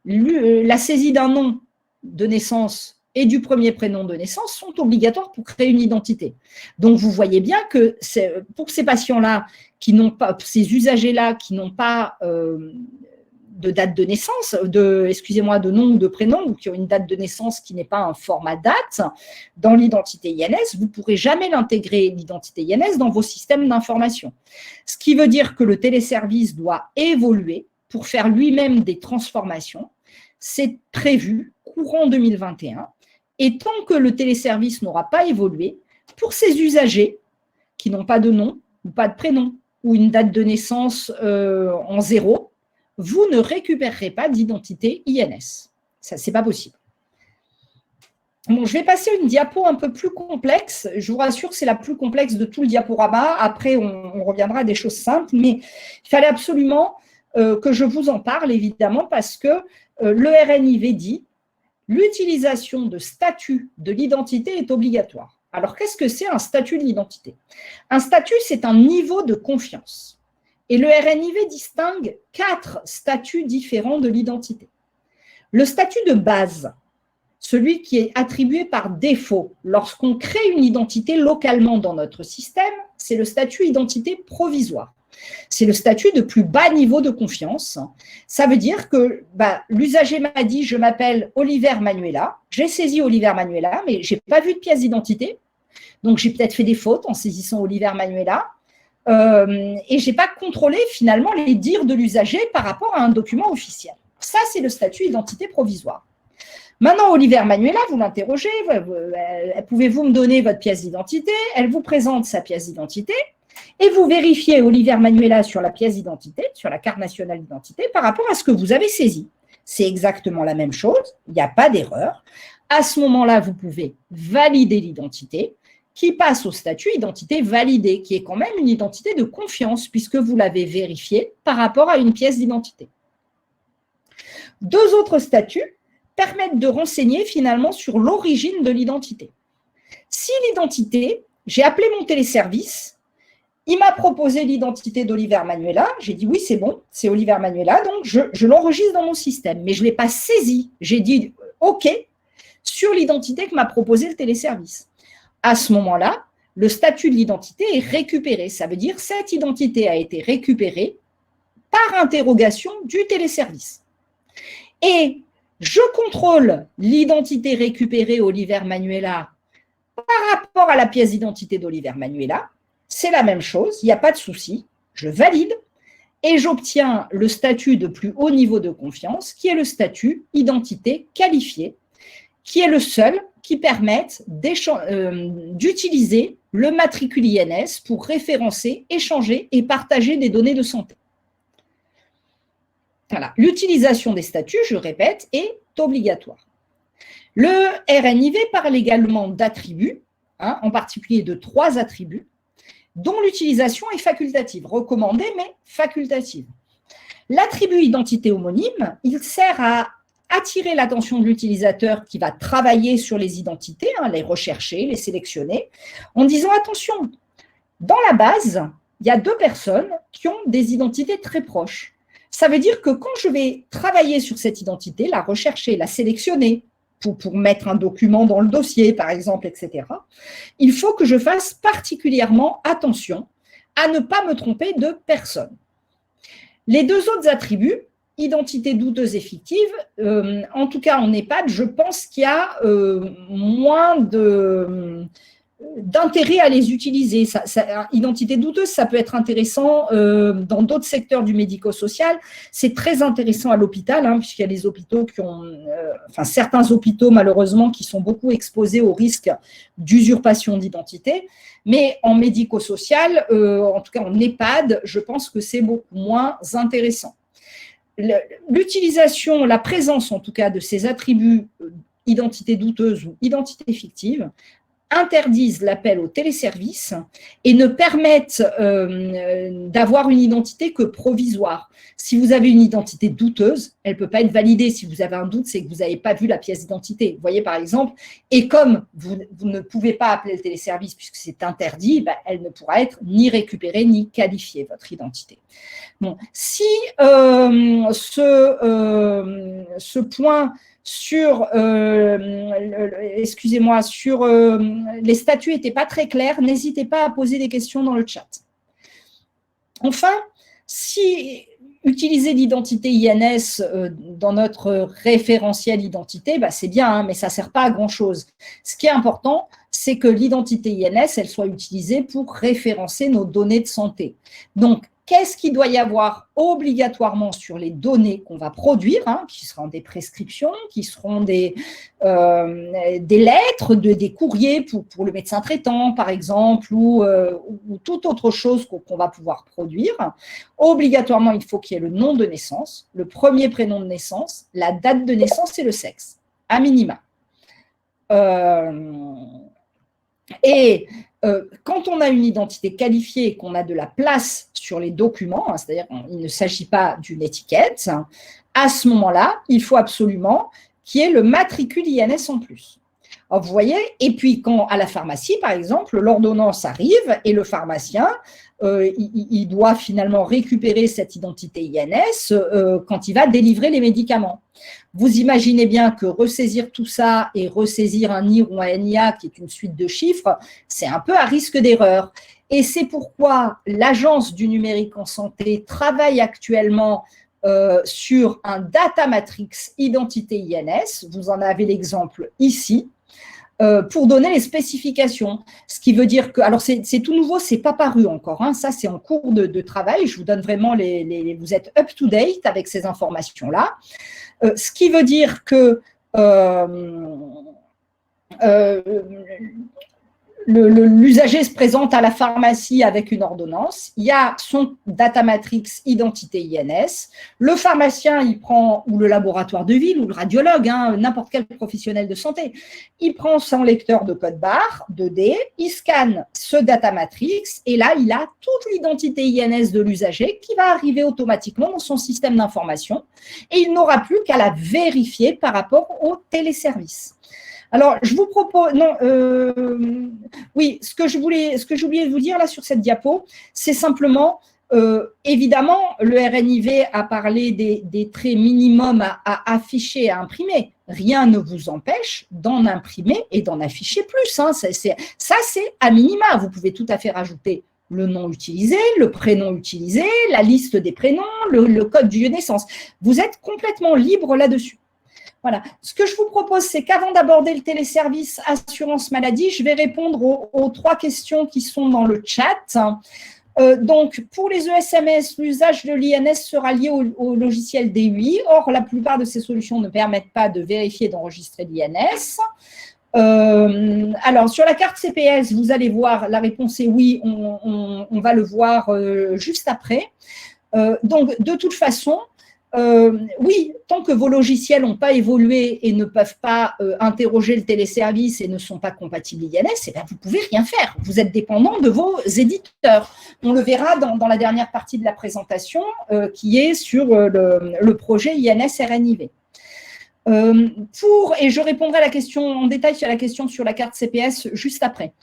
la saisie d'un nom de naissance et du premier prénom de naissance sont obligatoires pour créer une identité. Donc, vous voyez bien que pour ces patients-là, ces usagers-là qui n'ont pas de date de naissance, de nom ou de prénom, ou qui ont une date de naissance qui n'est pas un format date, dans l'identité INS, vous ne pourrez jamais l'intégrer, l'identité INS, dans vos systèmes d'information. Ce qui veut dire que le téléservice doit évoluer pour faire lui-même des transformations. C'est prévu courant 2021. Et tant que le téléservice n'aura pas évolué, pour ces usagers qui n'ont pas de nom ou pas de prénom, ou une date de naissance en 0, vous ne récupérerez pas d'identité INS. Ça, ce n'est pas possible. Bon, je vais passer à une diapo un peu plus complexe. Je vous rassure, c'est la plus complexe de tout le diaporama. Après, on reviendra à des choses simples, mais il fallait absolument que je vous en parle, évidemment, parce que le RNIV dit l'utilisation de statut de l'identité est obligatoire. Alors, qu'est-ce que c'est un statut de l'identité? Un statut, c'est un niveau de confiance. Et le RNIV distingue 4 statuts différents de l'identité. Le statut de base, celui qui est attribué par défaut. Lorsqu'on crée une identité localement dans notre système, c'est le statut identité provisoire. C'est le statut de plus bas niveau de confiance. Ça veut dire que l'usager m'a dit « je m'appelle Oliver Manuela », j'ai saisi Oliver Manuela, mais je n'ai pas vu de pièce d'identité, donc j'ai peut-être fait des fautes en saisissant Oliver Manuela, et je n'ai pas contrôlé finalement les dires de l'usager par rapport à un document officiel. Ça, c'est le statut identité provisoire. Maintenant, Oliver Manuela, vous l'interrogez, pouvez-vous me donner votre pièce d'identité? Elle vous présente sa pièce d'identité et vous vérifiez Oliver Manuela sur la pièce d'identité, sur la carte nationale d'identité, par rapport à ce que vous avez saisi. C'est exactement la même chose, il n'y a pas d'erreur. À ce moment-là, vous pouvez valider l'identité qui passe au statut identité validée, qui est quand même une identité de confiance puisque vous l'avez vérifiée par rapport à une pièce d'identité. Deux autres statuts permettent de renseigner finalement sur l'origine de l'identité. Si l'identité, j'ai appelé mon téléservice, il m'a proposé l'identité d'Oliver Manuela, j'ai dit oui c'est bon, c'est Oliver Manuela, donc je l'enregistre dans mon système, mais je ne l'ai pas saisi, j'ai dit ok sur l'identité que m'a proposé le téléservice. À ce moment-là, le statut de l'identité est récupéré, ça veut dire cette identité a été récupérée par interrogation du téléservice. Et je contrôle l'identité récupérée Oliver Manuela par rapport à la pièce d'identité d'Oliver Manuela. C'est la même chose, il n'y a pas de souci. Je valide et j'obtiens le statut de plus haut niveau de confiance qui est le statut identité qualifiée, qui est le seul qui permette d'utiliser le matricule INS pour référencer, échanger et partager des données de santé. Voilà. L'utilisation des statuts, je répète, est obligatoire. Le RNIV parle également d'attributs, en particulier de 3 attributs, dont l'utilisation est facultative, recommandée mais facultative. L'attribut identité homonyme, il sert à attirer l'attention de l'utilisateur qui va travailler sur les identités, les rechercher, les sélectionner, en disant attention, dans la base, il y a 2 personnes qui ont des identités très proches. Ça veut dire que quand je vais travailler sur cette identité, la rechercher, la sélectionner, pour mettre un document dans le dossier, par exemple, etc., il faut que je fasse particulièrement attention à ne pas me tromper de personne. Les 2 autres attributs, identité douteuse et fictive, en tout cas en EHPAD, je pense qu'il y a moins d'intérêt à les utiliser. Identité douteuse, ça peut être intéressant dans d'autres secteurs du médico-social. C'est très intéressant à l'hôpital, puisqu'il y a des hôpitaux qui ont, certains hôpitaux malheureusement qui sont beaucoup exposés au risque d'usurpation d'identité. Mais en médico-social, en tout cas en EHPAD, je pense que c'est beaucoup moins intéressant. L'utilisation, la présence en tout cas de ces attributs identité douteuse ou identité fictive interdisent l'appel au téléservice et ne permettent d'avoir une identité que provisoire. Si vous avez une identité douteuse, elle ne peut pas être validée. Si vous avez un doute, c'est que vous n'avez pas vu la pièce d'identité. Vous voyez par exemple, et comme vous ne pouvez pas appeler le téléservice puisque c'est interdit, elle ne pourra être ni récupérée ni qualifiée, votre identité. Bon, si ce point sur, excusez-moi, sur les statuts n'étaient pas très clairs, n'hésitez pas à poser des questions dans le chat. Enfin, si utiliser l'identité INS dans notre référentiel identité, c'est bien, mais ça ne sert pas à grand-chose. Ce qui est important, c'est que l'identité INS, elle soit utilisée pour référencer nos données de santé. Donc, qu'est-ce qu'il doit y avoir obligatoirement sur les données qu'on va produire, qui seront des prescriptions, qui seront des lettres, des courriers pour le médecin traitant, par exemple, ou toute autre chose qu'on va pouvoir produire. Obligatoirement, il faut qu'il y ait le nom de naissance, le premier prénom de naissance, la date de naissance et le sexe, à minima. Quand on a une identité qualifiée et qu'on a de la place sur les documents, c'est-à-dire qu'il ne s'agit pas d'une étiquette, à ce moment-là, il faut absolument qu'il y ait le matricule INS en plus. Alors, vous voyez, et puis quand à la pharmacie, par exemple, l'ordonnance arrive et le pharmacien il doit finalement récupérer cette identité INS quand il va délivrer les médicaments. Vous imaginez bien que ressaisir tout ça et ressaisir un NIR ou un NIA qui est une suite de chiffres, c'est un peu à risque d'erreur. Et c'est pourquoi l'Agence du numérique en santé travaille actuellement sur un data matrix identité INS. Vous en avez l'exemple ici. Pour donner les spécifications. Ce qui veut dire que, alors c'est tout nouveau, c'est pas paru encore, hein, ça c'est en cours de travail, je vous donne vraiment vous êtes up to date avec ces informations-là. Ce qui veut dire que l'usager se présente à la pharmacie avec une ordonnance, il y a son data matrix identité INS, le pharmacien, il prend, ou le laboratoire de ville, ou le radiologue, hein, n'importe quel professionnel de santé, il prend son lecteur de code barre 2D, il scanne ce data matrix, et là, il a toute l'identité INS de l'usager qui va arriver automatiquement dans son système d'information, et il n'aura plus qu'à la vérifier par rapport au téléservice. Alors, je vous propose, oui, ce que j'oubliais de vous dire là sur cette diapo, c'est simplement, évidemment, le RNIV a parlé des traits minimums à afficher, à imprimer. Rien ne vous empêche d'en imprimer et d'en afficher plus. Hein. Ça, c'est à minima. Vous pouvez tout à fait rajouter le nom utilisé, le prénom utilisé, la liste des prénoms, le code du lieu de naissance. Vous êtes complètement libre là-dessus. Voilà. Ce que je vous propose, c'est qu'avant d'aborder le téléservice assurance maladie, je vais répondre aux 3 questions qui sont dans le chat. Donc, pour les ESMS, l'usage de l'INS sera lié au logiciel DUI. Or, la plupart de ces solutions ne permettent pas de vérifier et d'enregistrer l'INS. Alors, sur la carte CPS, vous allez voir, la réponse est oui, on va le voir juste après. Donc, de toute façon, oui, tant que vos logiciels n'ont pas évolué et ne peuvent pas interroger le téléservice et ne sont pas compatibles INS, eh bien, vous ne pouvez rien faire. Vous êtes dépendant de vos éditeurs. On le verra dans la dernière partie de la présentation qui est sur le projet INS RNIV. Et je répondrai à la question en détail sur la question sur la carte CPS juste après.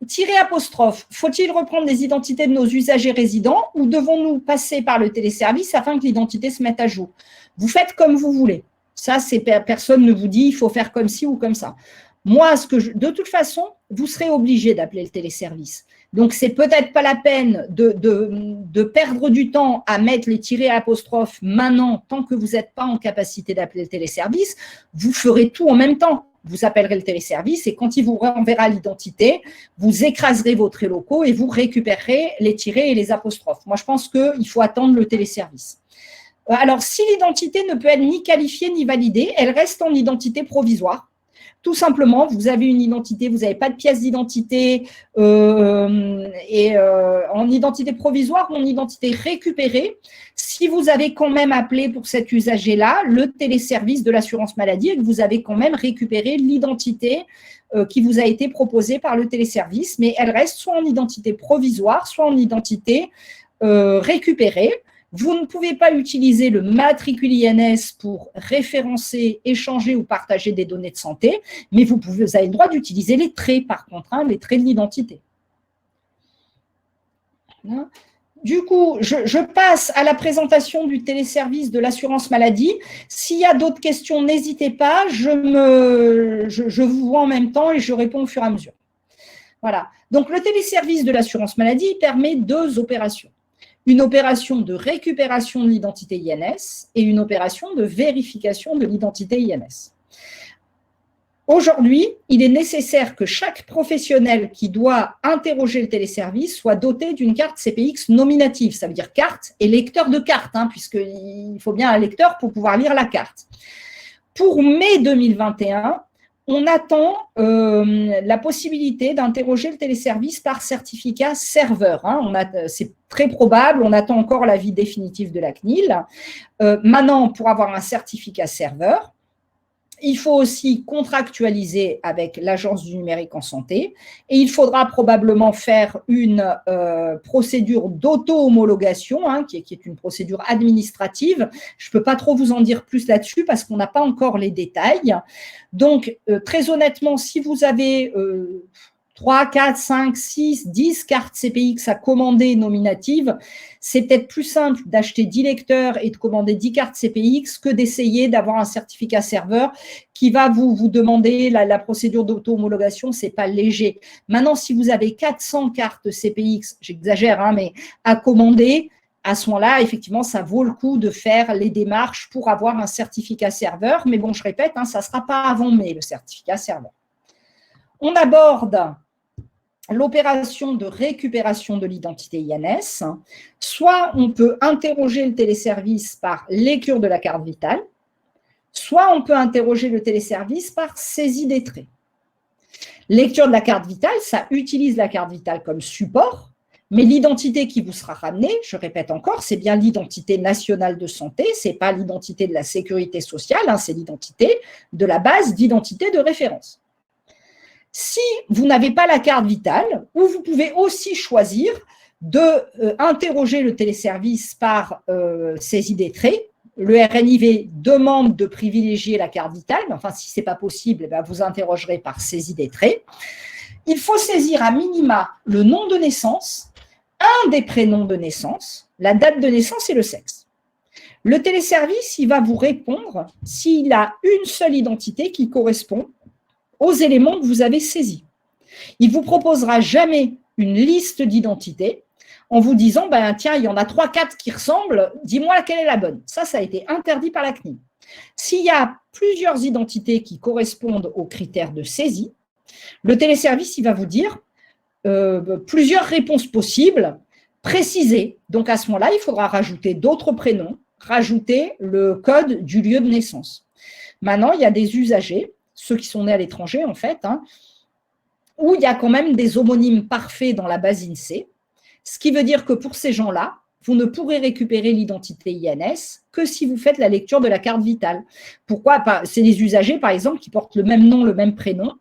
Tiret apostrophe, faut-il reprendre les identités de nos usagers résidents ou devons-nous passer par le téléservice afin que l'identité se mette à jour? Vous faites comme vous voulez. Ça, personne ne vous dit il faut faire comme ci ou comme ça. Moi, de toute façon, vous serez obligé d'appeler le téléservice. Donc, c'est peut-être pas la peine de perdre du temps à mettre les tirets apostrophes maintenant, tant que vous n'êtes pas en capacité d'appeler le téléservice. Vous ferez tout en même temps. Vous appellerez le téléservice et quand il vous renverra l'identité, vous écraserez vos traits locaux et vous récupérerez les tirets et les apostrophes. Moi, je pense qu'il faut attendre le téléservice. Alors, si l'identité ne peut être ni qualifiée ni validée, elle reste en identité provisoire. Tout simplement, vous avez une identité, vous n'avez pas de pièce d'identité en identité provisoire ou en identité récupérée. Si vous avez quand même appelé pour cet usager-là le téléservice de l'assurance maladie et que vous avez quand même récupéré l'identité qui vous a été proposée par le téléservice, mais elle reste soit en identité provisoire, soit en identité récupérée. Vous ne pouvez pas utiliser le matricule INS pour référencer, échanger ou partager des données de santé, mais vous avez le droit d'utiliser les traits, par contre, hein, les traits de l'identité. Du coup, je passe à la présentation du téléservice de l'assurance maladie. S'il y a d'autres questions, n'hésitez pas, je vous vois en même temps et je réponds au fur et à mesure. Voilà. Donc, le téléservice de l'assurance maladie permet 2 opérations. Une opération de récupération de l'identité INS et une opération de vérification de l'identité INS. Aujourd'hui, il est nécessaire que chaque professionnel qui doit interroger le téléservice soit doté d'une carte CPX nominative. Ça veut dire carte et lecteur de carte, hein, puisqu'il faut bien un lecteur pour pouvoir lire la carte. Pour mai 2021, on attend la possibilité d'interroger le téléservice par certificat serveur. Hein. C'est très probable, on attend encore l'avis définitif de la CNIL. Maintenant, pour avoir un certificat serveur, il faut aussi contractualiser avec l'Agence du numérique en santé et il faudra probablement faire une procédure d'auto-homologation, hein, qui est une procédure administrative. Je ne peux pas trop vous en dire plus là-dessus parce qu'on n'a pas encore les détails. Donc, très honnêtement, si vous avez 3, 4, 5, 6, 10 cartes CPX à commander nominatives, c'est peut-être plus simple d'acheter 10 lecteurs et de commander 10 cartes CPX que d'essayer d'avoir un certificat serveur qui va vous demander la procédure d'auto-homologation, ce n'est pas léger. Maintenant, si vous avez 400 cartes CPX, j'exagère, hein, mais à commander, à ce moment-là, effectivement, ça vaut le coup de faire les démarches pour avoir un certificat serveur. Mais bon, je répète, hein, ça ne sera pas avant mai, le certificat serveur. On aborde l'opération de récupération de l'identité INS. Soit on peut interroger le téléservice par lecture de la carte vitale, soit on peut interroger le téléservice par saisie des traits. Lecture de la carte vitale, ça utilise la carte vitale comme support, mais l'identité qui vous sera ramenée, je répète encore, c'est bien l'identité nationale de santé, ce n'est pas l'identité de la sécurité sociale, hein, c'est l'identité de la base d'identité de référence. Si vous n'avez pas la carte vitale, ou vous pouvez aussi choisir d'interroger le téléservice par saisie des traits, le RNIV demande de privilégier la carte vitale, mais enfin, si ce n'est pas possible, vous interrogerez par saisie des traits. Il faut saisir à minima le nom de naissance, un des prénoms de naissance, la date de naissance et le sexe. Le téléservice, il va vous répondre s'il a une seule identité qui correspond aux éléments que vous avez saisis. Il ne vous proposera jamais une liste d'identités en vous disant, tiens, il y en a 3-4 qui ressemblent, dis-moi laquelle est la bonne. Ça a été interdit par la CNIL. S'il y a plusieurs identités qui correspondent aux critères de saisie, le téléservice, il va vous dire plusieurs réponses possibles, précisées. Donc, à ce moment-là, il faudra rajouter d'autres prénoms, rajouter le code du lieu de naissance. Maintenant, il y a des usagers, ceux qui sont nés à l'étranger, en fait, hein, où il y a quand même des homonymes parfaits dans la base INSEE, ce qui veut dire que pour ces gens-là, vous ne pourrez récupérer l'identité INS que si vous faites la lecture de la carte vitale. Pourquoi? C'est des usagers, par exemple, qui portent le même nom, le même prénom,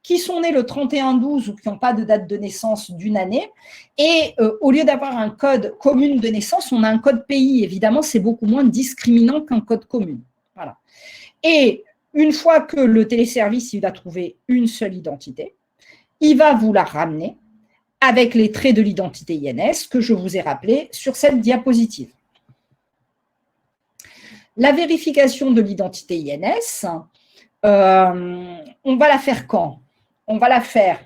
qui sont nés le 31-12 ou qui n'ont pas de date de naissance d'une année. Et au lieu d'avoir un code commun de naissance, on a un code pays. Évidemment, c'est beaucoup moins discriminant qu'un code commun. Voilà. Et une fois que le téléservice il a trouvé une seule identité, il va vous la ramener avec les traits de l'identité INS que je vous ai rappelés sur cette diapositive. La vérification de l'identité INS, on va la faire quand? On va la faire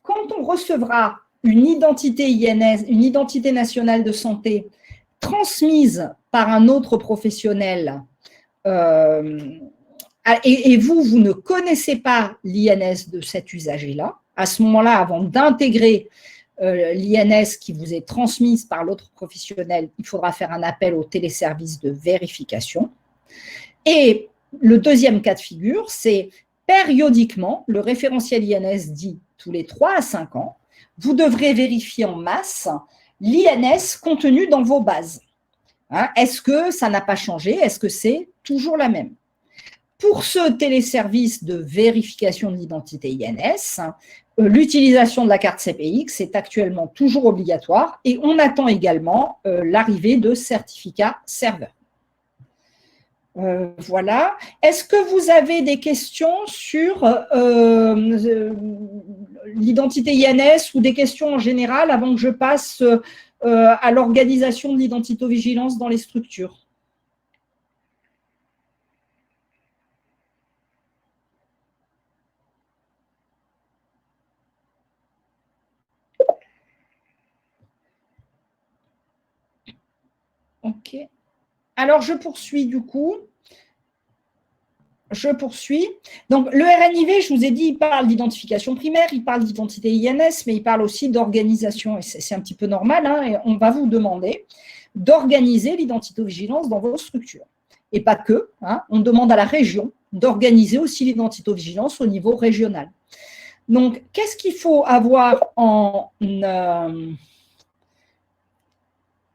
quand on recevra une identité INS, une identité nationale de santé transmise par un autre professionnel et vous ne connaissez pas l'INS de cet usager-là. À ce moment-là, avant d'intégrer l'INS qui vous est transmise par l'autre professionnel, il faudra faire un appel au téléservice de vérification. Et le deuxième cas de figure, c'est périodiquement, le référentiel INS dit tous les 3 à 5 ans, vous devrez vérifier en masse l'INS contenu dans vos bases. Hein, est-ce que ça n'a pas changé? Est-ce que c'est toujours la même? Pour ce téléservice de vérification de l'identité INS, l'utilisation de la carte CPX est actuellement toujours obligatoire et on attend également l'arrivée de certificats serveurs. Voilà. Est-ce que vous avez des questions sur l'identité INS ou des questions en général avant que je passe à l'organisation de l'identito-vigilance dans les structures? Ok. Alors, je poursuis du coup. Je poursuis. Donc, le RNIV, je vous ai dit, il parle d'identification primaire, il parle d'identité INS, mais il parle aussi d'organisation. Et c'est un petit peu normal. Hein, et on va vous demander d'organiser l'identito-vigilance dans vos structures. Et pas que. Hein, on demande à la région d'organiser aussi l'identito-vigilance au niveau régional. Donc, qu'est-ce qu'il faut avoir en…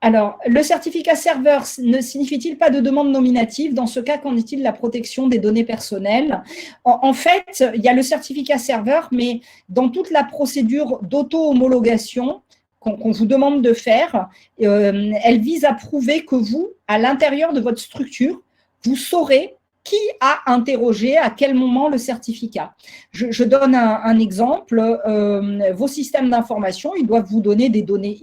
Alors, le certificat serveur ne signifie-t-il pas de demande nominative? Dans ce cas, qu'en est-il de la protection des données personnelles? En fait, il y a le certificat serveur, mais dans toute la procédure d'auto-homologation qu'on vous demande de faire, elle vise à prouver que vous, à l'intérieur de votre structure, vous saurez qui a interrogé à quel moment le certificat. Je donne un exemple. Vos systèmes d'information, ils doivent vous donner des données,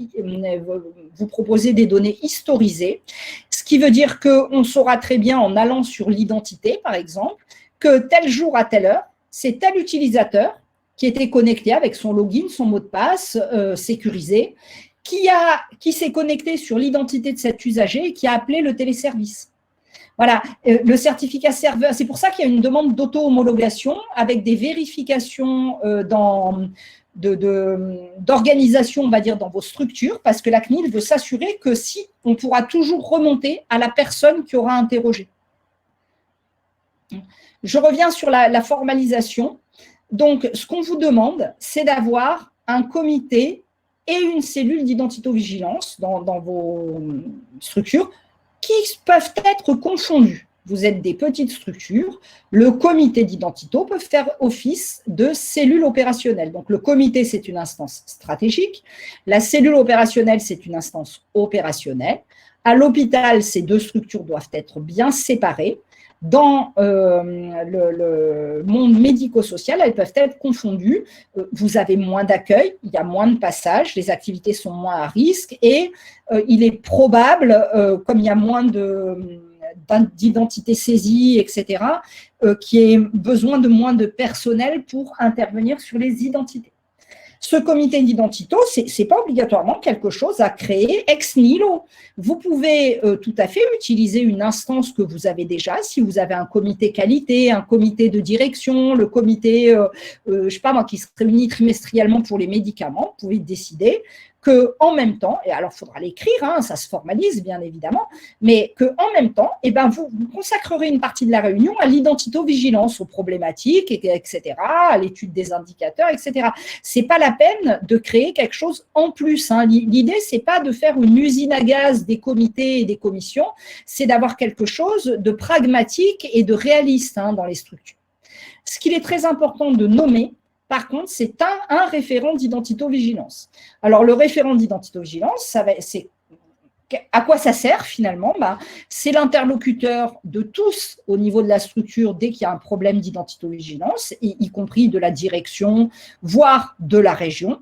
vous proposer des données historisées, ce qui veut dire qu'on saura très bien en allant sur l'identité, par exemple, que tel jour à telle heure, c'est tel utilisateur qui était connecté avec son login, son mot de passe sécurisé, qui s'est connecté sur l'identité de cet usager et qui a appelé le téléservice. Voilà, le certificat serveur, c'est pour ça qu'il y a une demande d'auto-homologation avec des vérifications d'organisation, on va dire, dans vos structures, parce que la CNIL veut s'assurer que si on pourra toujours remonter à la personne qui aura interrogé. Je reviens sur la formalisation. Donc, ce qu'on vous demande, c'est d'avoir un comité et une cellule d'identito-vigilance dans vos structures qui peuvent être confondus. Vous êtes des petites structures, le comité d'identito peut faire office de cellule opérationnelle. Donc, le comité, c'est une instance stratégique. La cellule opérationnelle, c'est une instance opérationnelle. À l'hôpital, ces deux structures doivent être bien séparées. Dans le monde médico-social, elles peuvent être confondues. Vous avez moins d'accueil, il y a moins de passages, les activités sont moins à risque et il est probable, comme il y a moins d'identité saisie, etc., qu'il y ait besoin de moins de personnel pour intervenir sur les identités. Ce comité d'identito, ce n'est pas obligatoirement quelque chose à créer ex nihilo. Vous pouvez tout à fait utiliser une instance que vous avez déjà, si vous avez un comité qualité, un comité de direction, le comité, je ne sais pas moi, qui se réunit trimestriellement pour les médicaments, vous pouvez décider qu'en même temps, et alors il faudra l'écrire, hein, ça se formalise bien évidemment, mais qu'en même temps, eh ben, vous consacrerez une partie de la réunion à l'identito-vigilance, aux problématiques, etc., à l'étude des indicateurs, etc. Ce n'est pas la peine de créer quelque chose en plus. Hein. L'idée, ce n'est pas de faire une usine à gaz des comités et des commissions, c'est d'avoir quelque chose de pragmatique et de réaliste hein, dans les structures. Ce qu'il est très important de nommer, par contre, c'est un référent d'identito-vigilance. Alors, le référent d'identito-vigilance, c'est à quoi ça sert finalement? C'est l'interlocuteur de tous au niveau de la structure dès qu'il y a un problème d'identito-vigilance, y compris de la direction, voire de la région.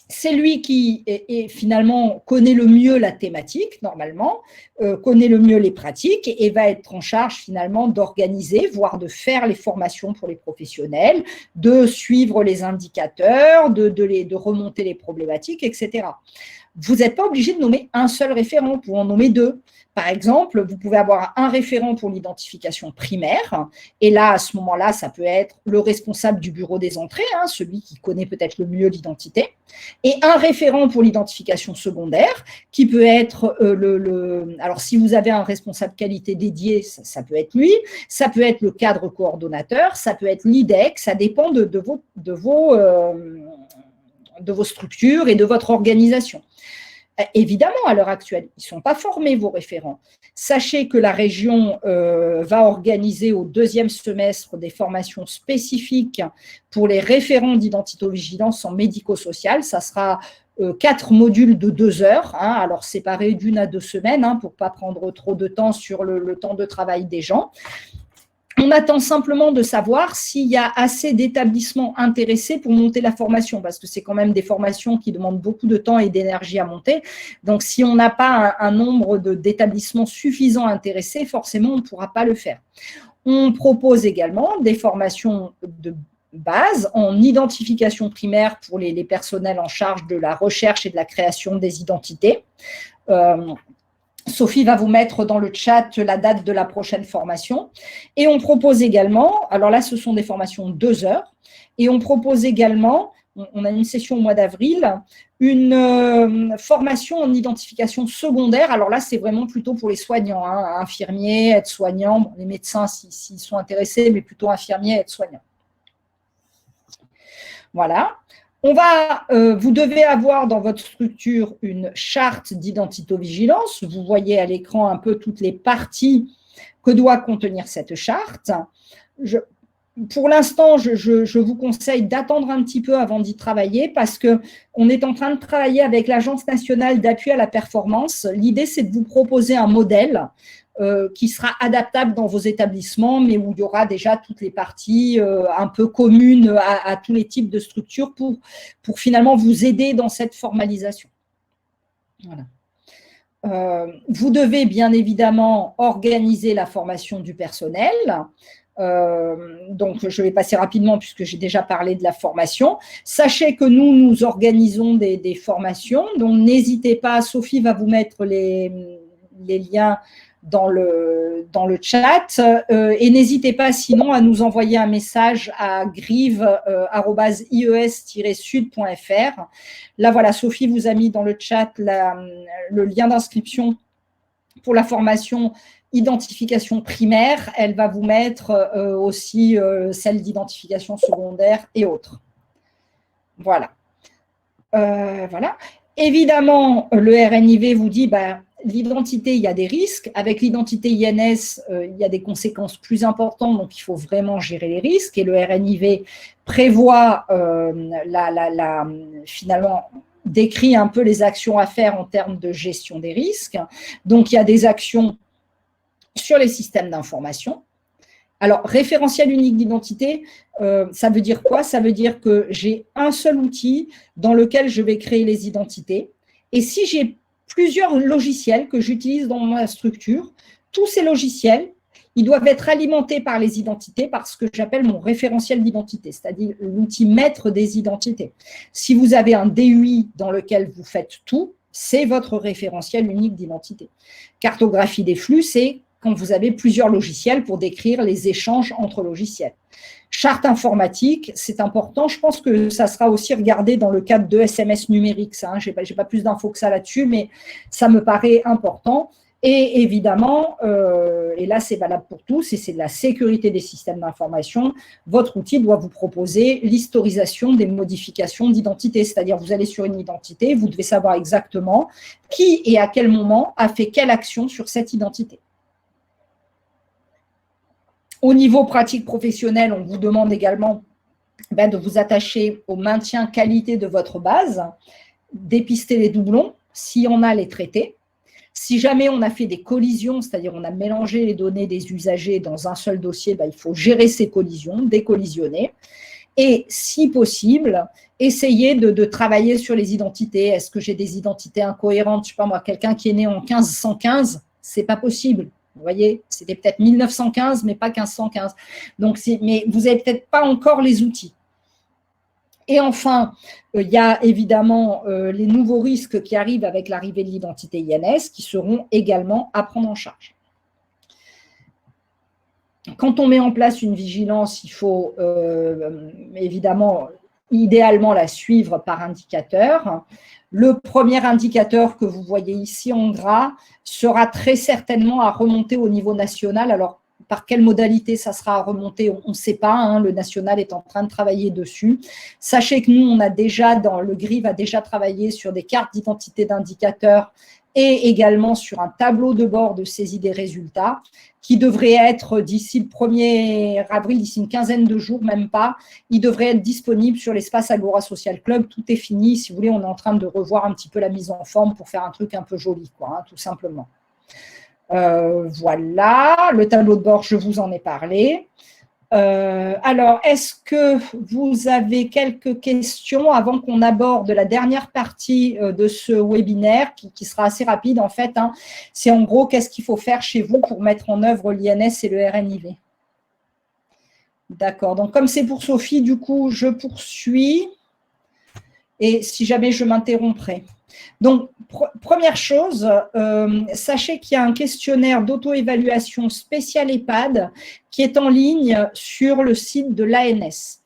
C'est lui qui finalement connaît le mieux la thématique, normalement, connaît le mieux les pratiques et va être en charge finalement d'organiser, voire de faire les formations pour les professionnels, de suivre les indicateurs, de remonter les problématiques, etc. Vous n'êtes pas obligé de nommer un seul référent, vous pouvez en nommer deux. Par exemple, vous pouvez avoir un référent pour l'identification primaire, et là, à ce moment-là, ça peut être le responsable du bureau des entrées, hein, celui qui connaît peut-être le mieux l'identité, et un référent pour l'identification secondaire, qui peut être alors si vous avez un responsable qualité dédié, ça peut être lui, ça peut être le cadre coordonnateur, ça peut être l'IDEC, ça dépend de vos structures et de votre organisation. Évidemment, à l'heure actuelle, ils ne sont pas formés, vos référents. Sachez que la région va organiser au deuxième semestre des formations spécifiques pour les référents d'identito-vigilance en médico-social. Ça sera 4 modules de 2 heures, hein, alors séparés d'1 à 2 semaines, hein, pour ne pas prendre trop de temps sur le temps de travail des gens. On attend simplement de savoir s'il y a assez d'établissements intéressés pour monter la formation, parce que c'est quand même des formations qui demandent beaucoup de temps et d'énergie à monter. Donc, si on n'a pas un nombre d'établissements suffisants intéressés, forcément, on ne pourra pas le faire. On propose également des formations de base en identification primaire pour les personnels en charge de la recherche et de la création des identités. Sophie va vous mettre dans le chat la date de la prochaine formation. Et on propose également, alors là, ce sont des formations de 2 heures, et on propose également, on a une session au mois d'avril, une formation en identification secondaire. Alors là, c'est vraiment plutôt pour les soignants, hein, infirmiers, aides-soignants, bon, les médecins s'ils sont intéressés, mais plutôt infirmiers, aides-soignants. Voilà. Vous devez avoir dans votre structure une charte d'identito-vigilance. Vous voyez à l'écran un peu toutes les parties que doit contenir cette charte. Pour l'instant, je vous conseille d'attendre un petit peu avant d'y travailler parce qu'on est en train de travailler avec l'Agence nationale d'appui à la performance. L'idée, c'est de vous proposer un modèle qui sera adaptable dans vos établissements, mais où il y aura déjà toutes les parties un peu communes à tous les types de structures pour finalement vous aider dans cette formalisation. Voilà. Vous devez bien évidemment organiser la formation du personnel. Donc, je vais passer rapidement puisque j'ai déjà parlé de la formation. Sachez que nous organisons des formations, donc n'hésitez pas, Sophie va vous mettre les liens dans le chat et n'hésitez pas sinon à nous envoyer un message à grive@ies-sud.fr. Là, voilà, Sophie vous a mis dans le chat le lien d'inscription pour la formation identification primaire. Elle va vous mettre aussi celle d'identification secondaire et autres. Voilà. Voilà. Évidemment, le RNIV vous dit l'identité, il y a des risques. Avec l'identité INS, il y a des conséquences plus importantes, donc il faut vraiment gérer les risques. Et le RNIV prévoit finalement décrit un peu les actions à faire en termes de gestion des risques. Donc, il y a des actions sur les systèmes d'information. Alors, référentiel unique d'identité, ça veut dire quoi? Ça veut dire que j'ai un seul outil dans lequel je vais créer les identités. Et si j'ai plusieurs logiciels que j'utilise dans ma structure, tous ces logiciels, ils doivent être alimentés par les identités par ce que j'appelle mon référentiel d'identité, c'est-à-dire l'outil maître des identités. Si vous avez un DUI dans lequel vous faites tout, c'est votre référentiel unique d'identité. Cartographie des flux, c'est quand vous avez plusieurs logiciels pour décrire les échanges entre logiciels. Charte informatique, c'est important. Je pense que ça sera aussi regardé dans le cadre de SMS numérique. Ça, hein. Je n'ai pas plus d'infos que ça là-dessus, mais ça me paraît important. Et évidemment, et là c'est valable pour tous, et c'est de la sécurité des systèmes d'information, votre outil doit vous proposer l'historisation des modifications d'identité. C'est-à-dire, vous allez sur une identité, vous devez savoir exactement qui et à quel moment a fait quelle action sur cette identité. Au niveau pratique professionnelle, on vous demande également de vous attacher au maintien qualité de votre base, dépister les doublons, si on a les traiter. Si jamais on a fait des collisions, c'est-à-dire on a mélangé les données des usagers dans un seul dossier, il faut gérer ces collisions, décollisionner. Et si possible, essayer de travailler sur les identités. Est-ce que j'ai des identités incohérentes? Je ne sais pas moi, quelqu'un qui est né en 1515, ce n'est pas possible. Vous voyez, c'était peut-être 1915, mais pas 1515. Donc, mais vous n'avez peut-être pas encore les outils. Et enfin, il y a évidemment les nouveaux risques qui arrivent avec l'arrivée de l'identité INS qui seront également à prendre en charge. Quand on met en place une vigilance, il faut évidemment, idéalement, la suivre par indicateur. Le premier indicateur que vous voyez ici en gras sera très certainement à remonter au niveau national. Alors, par quelle modalité ça sera à remonter, on ne sait pas, hein, le national est en train de travailler dessus. Sachez que nous, on a déjà, le GRIV a déjà travaillé sur des cartes d'identité d'indicateurs et également sur un tableau de bord de saisie des résultats qui devrait être d'ici le 1er avril, d'ici une quinzaine de jours, même pas, il devrait être disponible sur l'espace Agora Social Club. Tout est fini, si vous voulez, on est en train de revoir un petit peu la mise en forme pour faire un truc un peu joli, quoi, hein, tout simplement. Voilà, le tableau de bord, je vous en ai parlé. Alors, est-ce que vous avez quelques questions avant qu'on aborde la dernière partie de ce webinaire qui sera assez rapide en fait, hein. C'est en gros, qu'est-ce qu'il faut faire chez vous pour mettre en œuvre l'INS et le RNIV? D'accord, donc comme c'est pour Sophie, du coup, je poursuis et si jamais je m'interromprai. Donc, première chose, sachez qu'il y a un questionnaire d'auto-évaluation spécial EHPAD qui est en ligne sur le site de l'ANS.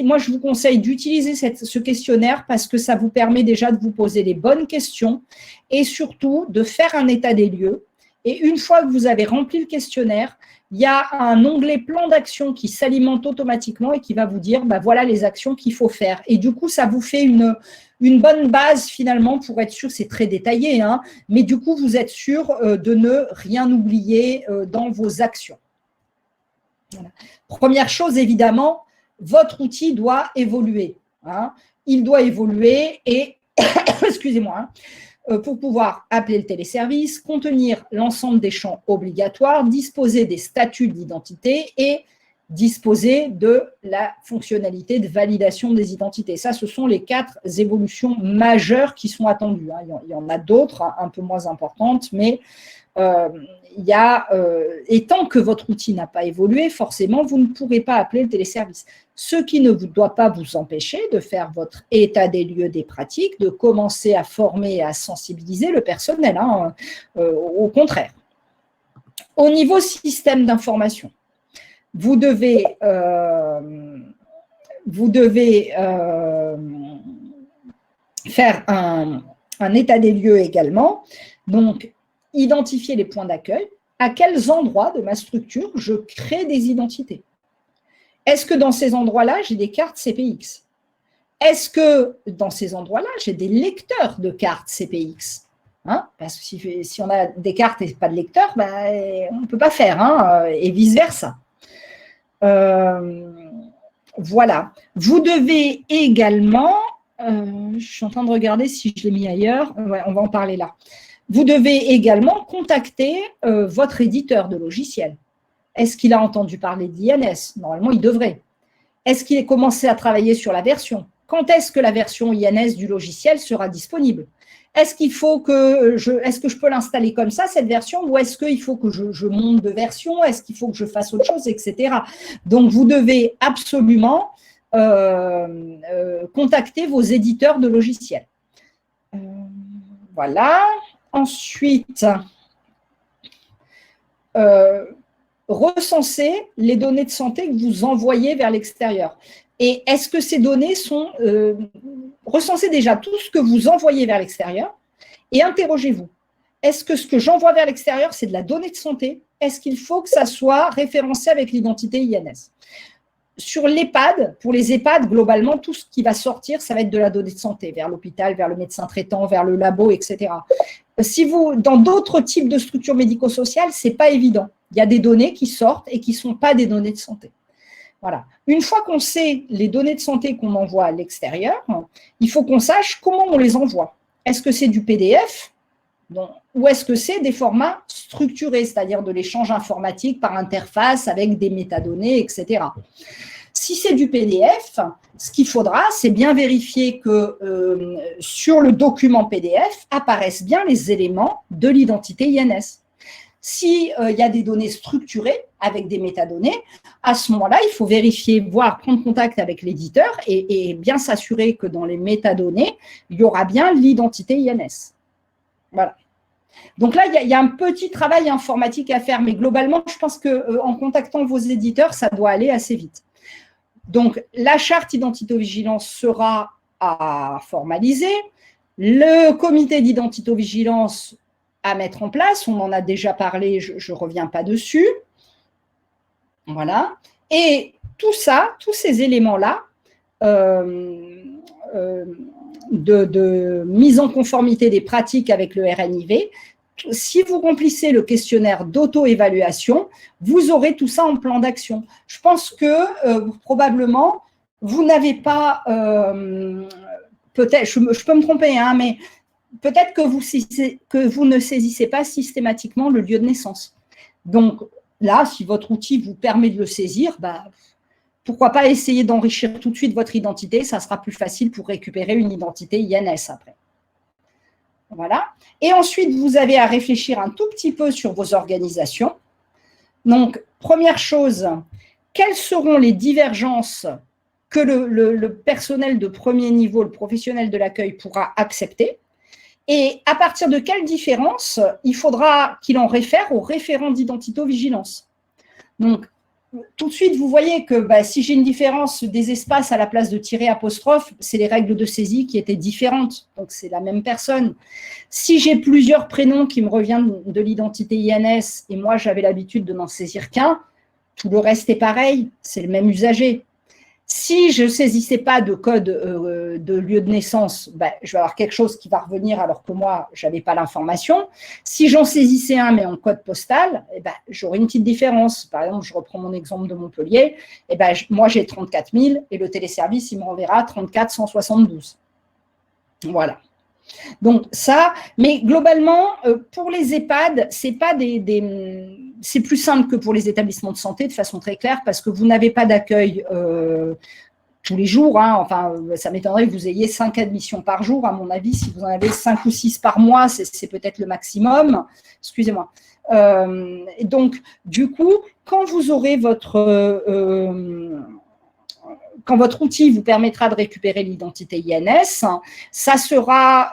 Moi, je vous conseille d'utiliser ce questionnaire parce que ça vous permet déjà de vous poser les bonnes questions et surtout de faire un état des lieux. Et une fois que vous avez rempli le questionnaire, il y a un onglet plan d'action qui s'alimente automatiquement et qui va vous dire, voilà les actions qu'il faut faire. Et du coup, ça vous fait une bonne base finalement pour être sûr, c'est très détaillé, hein, mais du coup, vous êtes sûr de ne rien oublier dans vos actions. Voilà. Première chose, évidemment, votre outil doit évoluer. Hein. Il doit évoluer et, excusez-moi, hein, pour pouvoir appeler le téléservice, contenir l'ensemble des champs obligatoires, disposer des statuts d'identité et disposer de la fonctionnalité de validation des identités. Ça, ce sont les 4 évolutions majeures qui sont attendues. Il y en a d'autres, un peu moins importantes, mais et tant que votre outil n'a pas évolué, forcément, vous ne pourrez pas appeler le téléservice. Ce qui ne doit pas vous empêcher de faire votre état des lieux des pratiques, de commencer à former et à sensibiliser le personnel, au contraire. Au niveau système d'information, vous devez faire un état des lieux également. Donc, identifier les points d'accueil. À quels endroits de ma structure je crée des identités? Est-ce que dans ces endroits-là, j'ai des cartes CPX? Est-ce que dans ces endroits-là, j'ai des lecteurs de cartes CPX? Parce que si on a des cartes et pas de lecteurs, on ne peut pas faire, et vice-versa. Voilà. Vous devez également, je suis en train de regarder si je l'ai mis ailleurs, ouais, on va en parler là. Vous devez également contacter votre éditeur de logiciel. Est-ce qu'il a entendu parler d'INS? Normalement, il devrait. Est-ce qu'il a commencé à travailler sur la version? Quand est-ce que la version INS du logiciel sera disponible? Est-ce que je peux l'installer comme ça, cette version, ou est-ce qu'il faut que je monte de version? Est-ce qu'il faut que je fasse autre chose, etc. Donc, vous devez absolument contacter vos éditeurs de logiciels. Voilà. Ensuite, recenser les données de santé que vous envoyez vers l'extérieur. Et est-ce que ces données sont… recensez déjà tout ce que vous envoyez vers l'extérieur et interrogez-vous. Est-ce que ce que j'envoie vers l'extérieur, c'est de la donnée de santé? Est-ce qu'il faut que ça soit référencé avec l'identité INS? Sur l'EHPAD, pour les EHPAD, globalement, tout ce qui va sortir, ça va être de la donnée de santé, vers l'hôpital, vers le médecin traitant, vers le labo, etc. Dans d'autres types de structures médico-sociales, ce n'est pas évident. Il y a des données qui sortent et qui ne sont pas des données de santé. Voilà. Une fois qu'on sait les données de santé qu'on envoie à l'extérieur, il faut qu'on sache comment on les envoie. Est-ce que c'est du PDF ou est-ce que c'est des formats structurés, c'est-à-dire de l'échange informatique par interface avec des métadonnées, etc. Si c'est du PDF, ce qu'il faudra, c'est bien vérifier que sur le document PDF apparaissent bien les éléments de l'identité INS. S'il y a des données structurées avec des métadonnées, à ce moment-là, il faut vérifier, prendre contact avec l'éditeur et bien s'assurer que dans les métadonnées, il y aura bien l'identité INS. Voilà. Donc là, il y a un petit travail informatique à faire, mais globalement, je pense qu'en contactant vos éditeurs, ça doit aller assez vite. Donc, la charte identito-vigilance sera à formaliser. Le comité d'identito-vigilance à mettre en place, on en a déjà parlé, je ne reviens pas dessus. Voilà. Et tout ça, tous ces éléments-là, de mise en conformité des pratiques avec le RNIV, si vous remplissez le questionnaire d'auto-évaluation, vous aurez tout ça en plan d'action. Je pense que probablement, vous n'avez pas, peut-être, je peux me tromper, mais peut-être que vous ne saisissez pas systématiquement le lieu de naissance. Donc là, si votre outil vous permet de le saisir, pourquoi pas essayer d'enrichir tout de suite votre identité, ça sera plus facile pour récupérer une identité INS après. Voilà. Et ensuite, vous avez à réfléchir un tout petit peu sur vos organisations. Donc, première chose, quelles seront les divergences que le personnel de premier niveau, le professionnel de l'accueil pourra accepter? Et à partir de quelles différences il faudra qu'il en réfère au référent d'identito-vigilance? Donc, tout de suite, vous voyez que si j'ai une différence des espaces à la place de tiret apostrophe, c'est les règles de saisie qui étaient différentes. Donc, c'est la même personne. Si j'ai plusieurs prénoms qui me reviennent de l'identité INS et moi, j'avais l'habitude de n'en saisir qu'un, tout le reste est pareil, c'est le même usager. Si je ne saisissais pas de code de lieu de naissance, je vais avoir quelque chose qui va revenir alors que moi, je n'avais pas l'information. Si j'en saisissais un, mais en code postal, j'aurais une petite différence. Par exemple, je reprends mon exemple de Montpellier. Moi, j'ai 34 000 et le téléservice, il me renverra 34 172. Voilà. Donc ça, mais globalement, pour les EHPAD, c'est pas c'est plus simple que pour les établissements de santé de façon très claire parce que vous n'avez pas d'accueil tous les jours. Hein. Enfin, ça m'étonnerait que vous ayez 5 admissions par jour. À mon avis, si vous en avez 5 ou 6 par mois, c'est peut-être le maximum. Excusez-moi. Donc, du coup, quand vous aurez quand votre outil vous permettra de récupérer l'identité INS, ça sera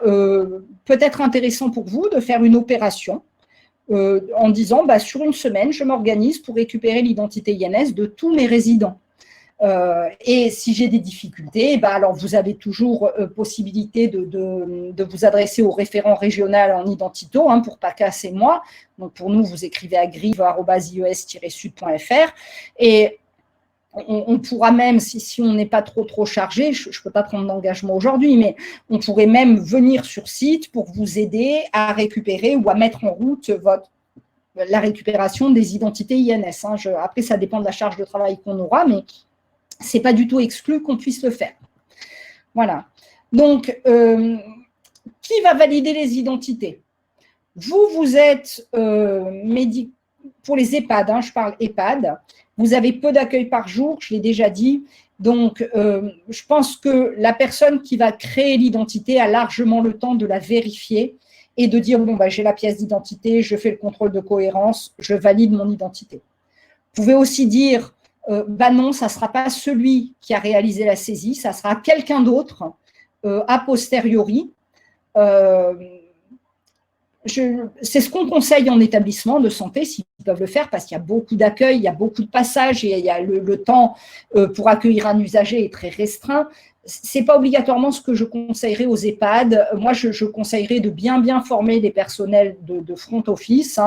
peut-être intéressant pour vous de faire une opération en disant sur une semaine, je m'organise pour récupérer l'identité INS de tous mes résidents. Et si j'ai des difficultés, alors vous avez toujours possibilité de vous adresser au référent régional en identito pour PACA, c'est moi. Donc pour nous, vous écrivez à grive@ies-sud.fr et on pourra même, si on n'est pas trop chargé, je ne peux pas prendre d'engagement aujourd'hui, mais on pourrait même venir sur site pour vous aider à récupérer ou à mettre en route la récupération des identités INS. Après, ça dépend de la charge de travail qu'on aura, mais ce n'est pas du tout exclu qu'on puisse le faire. Voilà. Donc, qui va valider les identités? Vous êtes pour les EHPAD, je parle EHPAD, vous avez peu d'accueil par jour, je l'ai déjà dit. Donc, je pense que la personne qui va créer l'identité a largement le temps de la vérifier et de dire, j'ai la pièce d'identité, je fais le contrôle de cohérence, je valide mon identité. Vous pouvez aussi dire, non, ça ne sera pas celui qui a réalisé la saisie, ça sera quelqu'un d'autre a posteriori. C'est ce qu'on conseille en établissement de santé, s'ils peuvent le faire, parce qu'il y a beaucoup d'accueil, il y a beaucoup de passages et il y a le temps pour accueillir un usager est très restreint. Ce n'est pas obligatoirement ce que je conseillerais aux EHPAD. Moi, je conseillerais de bien former les personnels de front office,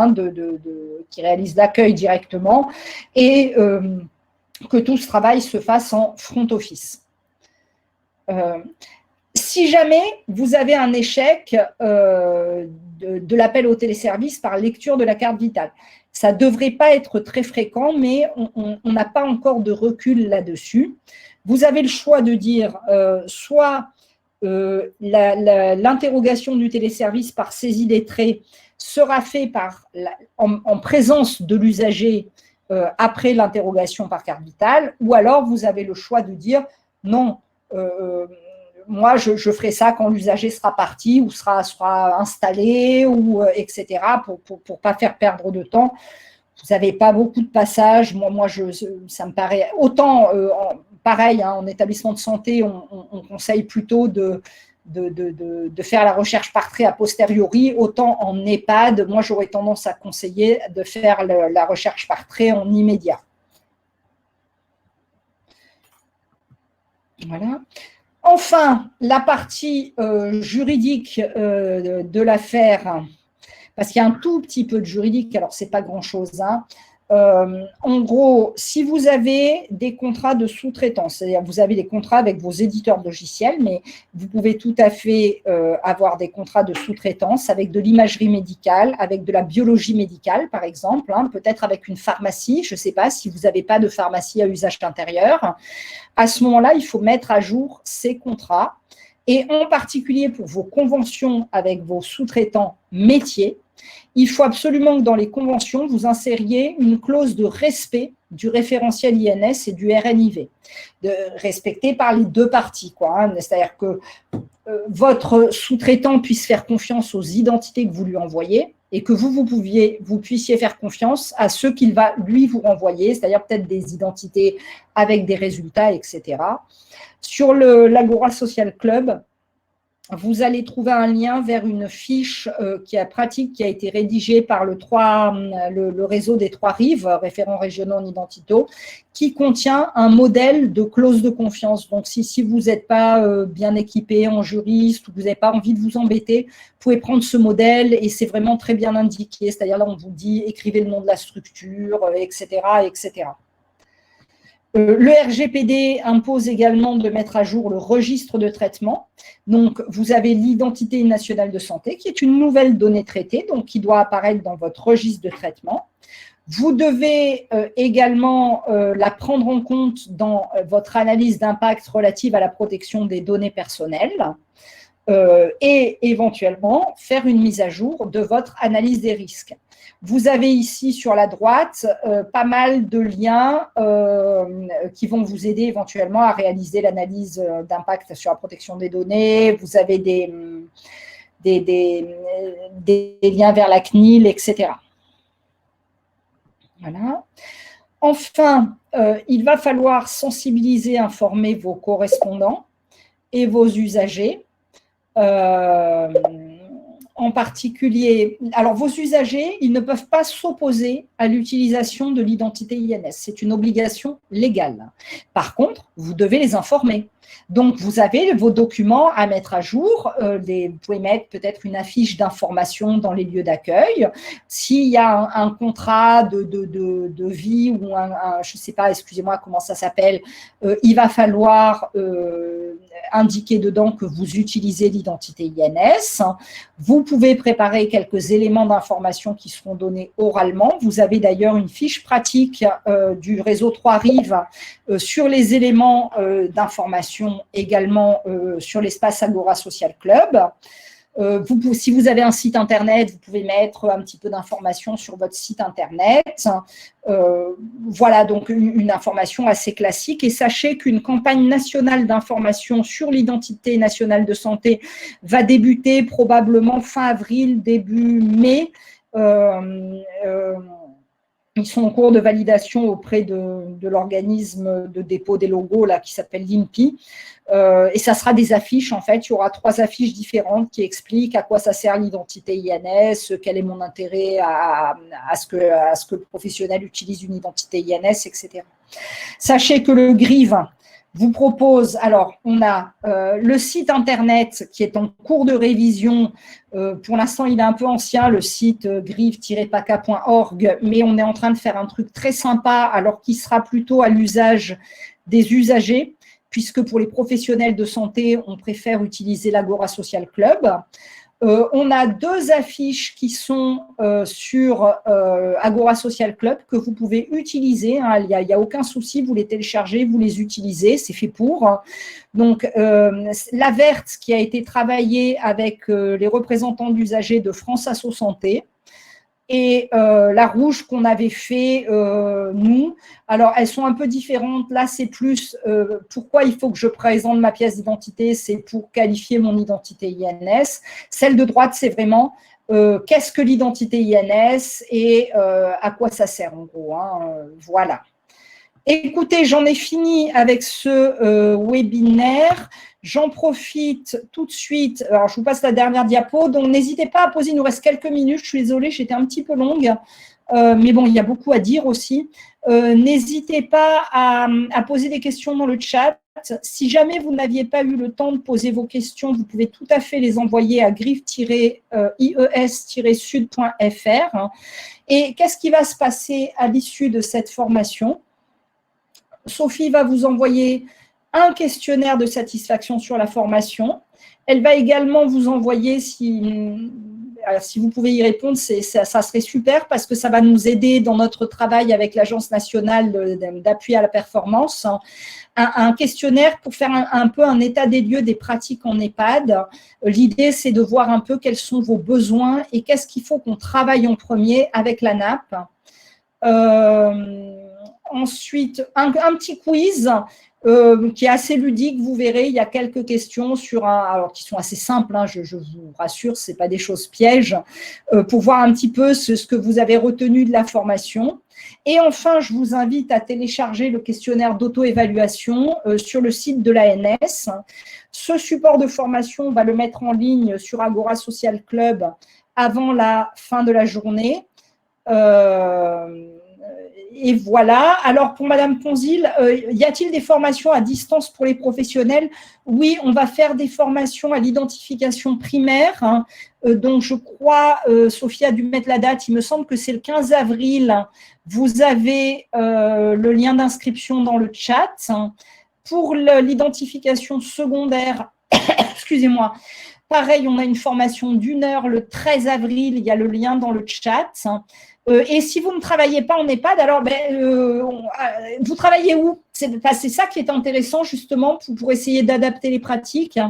qui réalisent l'accueil directement, et que tout ce travail se fasse en front office. Si jamais vous avez un échec de l'appel au téléservice par lecture de la carte vitale, ça ne devrait pas être très fréquent, mais on n'a pas encore de recul là-dessus. Vous avez le choix de dire soit l'interrogation du téléservice par saisie des traits sera faite en présence de l'usager après l'interrogation par carte vitale, ou alors vous avez le choix de dire non, moi, je ferai ça quand l'usager sera parti ou sera installé, ou, etc., pour ne pas faire perdre de temps. Vous n'avez pas beaucoup de passages. Moi ça me paraît autant, pareil, en établissement de santé, on conseille plutôt de faire la recherche par trait a posteriori, autant en EHPAD, moi, j'aurais tendance à conseiller de faire la recherche par trait en immédiat. Voilà. Enfin, la partie juridique de l'affaire, parce qu'il y a un tout petit peu de juridique, alors ce n'est pas grand-chose. En gros, si vous avez des contrats de sous-traitance, c'est-à-dire vous avez des contrats avec vos éditeurs de logiciels, mais vous pouvez tout à fait avoir des contrats de sous-traitance avec de l'imagerie médicale, avec de la biologie médicale, par exemple, peut-être avec une pharmacie, je ne sais pas si vous n'avez pas de pharmacie à usage intérieur. À ce moment-là, il faut mettre à jour ces contrats et en particulier pour vos conventions avec vos sous-traitants métiers, il faut absolument que dans les conventions, vous insériez une clause de respect du référentiel INS et du RNIV, respecté par les deux parties. C'est-à-dire que votre sous-traitant puisse faire confiance aux identités que vous lui envoyez et que vous puissiez faire confiance à ceux qu'il va lui vous renvoyer, c'est-à-dire peut-être des identités avec des résultats, etc. Sur l'Agora Social Club, vous allez trouver un lien vers une fiche qui a été rédigée par le réseau des Trois Rives, référents régionaux en identito, qui contient un modèle de clause de confiance. Donc, si vous n'êtes pas bien équipé en juriste ou que vous n'avez pas envie de vous embêter, vous pouvez prendre ce modèle et c'est vraiment très bien indiqué. C'est-à-dire là, on vous dit écrivez le nom de la structure, etc., etc. Le RGPD impose également de mettre à jour le registre de traitement. Donc, vous avez l'identité nationale de santé, qui est une nouvelle donnée traitée, donc qui doit apparaître dans votre registre de traitement. Vous devez également la prendre en compte dans votre analyse d'impact relative à la protection des données personnelles. et éventuellement faire une mise à jour de votre analyse des risques. Vous avez ici sur la droite pas mal de liens qui vont vous aider éventuellement à réaliser l'analyse d'impact sur la protection des données. Vous avez des liens vers la CNIL, etc. Voilà. Enfin, il va falloir sensibiliser, informer vos correspondants et vos usagers. En particulier, alors vos usagers, ils ne peuvent pas s'opposer à l'utilisation de l'identité INS. C'est une obligation légale. Par contre, vous devez les informer. Donc, vous avez vos documents à mettre à jour. Vous pouvez mettre peut-être une affiche d'information dans les lieux d'accueil. S'il y a un contrat de vie ou je ne sais pas, excusez-moi, comment ça s'appelle, il va falloir indiquer dedans que vous utilisez l'identité INS. Vous pouvez préparer quelques éléments d'information qui seront donnés oralement. Vous avez d'ailleurs une fiche pratique du réseau Trois-Rives sur les éléments d'information également sur l'espace Agora Social Club. Si vous avez un site internet, vous pouvez mettre un petit peu d'informations sur votre site internet. Voilà donc une information assez classique. Et sachez qu'une campagne nationale d'information sur l'identité nationale de santé va débuter probablement fin avril, début mai. Ils sont en cours de validation auprès de l'organisme de dépôt des logos là, qui s'appelle l'INPI. Et ça sera des affiches, en fait. Il y aura 3 affiches différentes qui expliquent à quoi ça sert l'identité INS, quel est mon intérêt à ce que le professionnel utilise une identité INS, etc. Sachez que le GRIV vous propose, alors on a le site internet qui est en cours de révision. Pour l'instant, il est un peu ancien, le site grive-paca.org, mais on est en train de faire un truc très sympa, alors qui sera plutôt à l'usage des usagers, puisque pour les professionnels de santé, on préfère utiliser l'Agora Social Club. On a 2 affiches qui sont sur Agora Social Club que vous pouvez utiliser. Hein, il n'y a aucun souci, vous les téléchargez, vous les utilisez, c'est fait pour. Donc, la verte qui a été travaillée avec les représentants d'usagers de France Asso Santé, et la rouge qu'on avait fait, nous. Alors, elles sont un peu différentes. Là, c'est plus pourquoi il faut que je présente ma pièce d'identité, c'est pour qualifier mon identité INS. Celle de droite, c'est vraiment qu'est-ce que l'identité INS et à quoi ça sert, en gros. Hein, voilà. Écoutez, j'en ai fini avec ce webinaire. J'en profite tout de suite. Alors, je vous passe la dernière diapo. Donc, n'hésitez pas à poser. Il nous reste quelques minutes. Je suis désolée, j'étais un petit peu longue. Mais bon, il y a beaucoup à dire aussi. N'hésitez pas à poser des questions dans le chat. Si jamais vous n'aviez pas eu le temps de poser vos questions, vous pouvez tout à fait les envoyer à griff-ies-sud.fr. Et qu'est-ce qui va se passer à l'issue de cette formation ? Sophie va vous envoyer un questionnaire de satisfaction sur la formation. Elle va également vous envoyer, si vous pouvez y répondre, ça serait super parce que ça va nous aider dans notre travail avec l'Agence nationale d'appui à la performance, un questionnaire pour faire un peu un état des lieux des pratiques en EHPAD. L'idée, c'est de voir un peu quels sont vos besoins et qu'est-ce qu'il faut qu'on travaille en premier avec la NAP. Ensuite, un petit quiz qui est assez ludique, vous verrez, il y a quelques questions alors qui sont assez simples, hein, je vous rassure, ce n'est pas des choses pièges, pour voir un petit peu ce que vous avez retenu de la formation. Et enfin, je vous invite à télécharger le questionnaire d'auto-évaluation sur le site de l'ANS. Ce support de formation, on va le mettre en ligne sur Agora Social Club avant la fin de la journée. Et voilà. Alors, pour Madame Ponzil, y a-t-il des formations à distance pour les professionnels? Oui, on va faire des formations à l'identification primaire. Hein. Donc, je crois, Sophie a dû mettre la date, il me semble que c'est le 15 avril. Vous avez le lien d'inscription dans le chat. Pour l'identification secondaire, excusez-moi, pareil, on a une formation d'1 heure le 13 avril, il y a le lien dans le chat. Et si vous ne travaillez pas en EHPAD, alors vous travaillez où? C'est ça qui est intéressant justement pour essayer d'adapter les pratiques.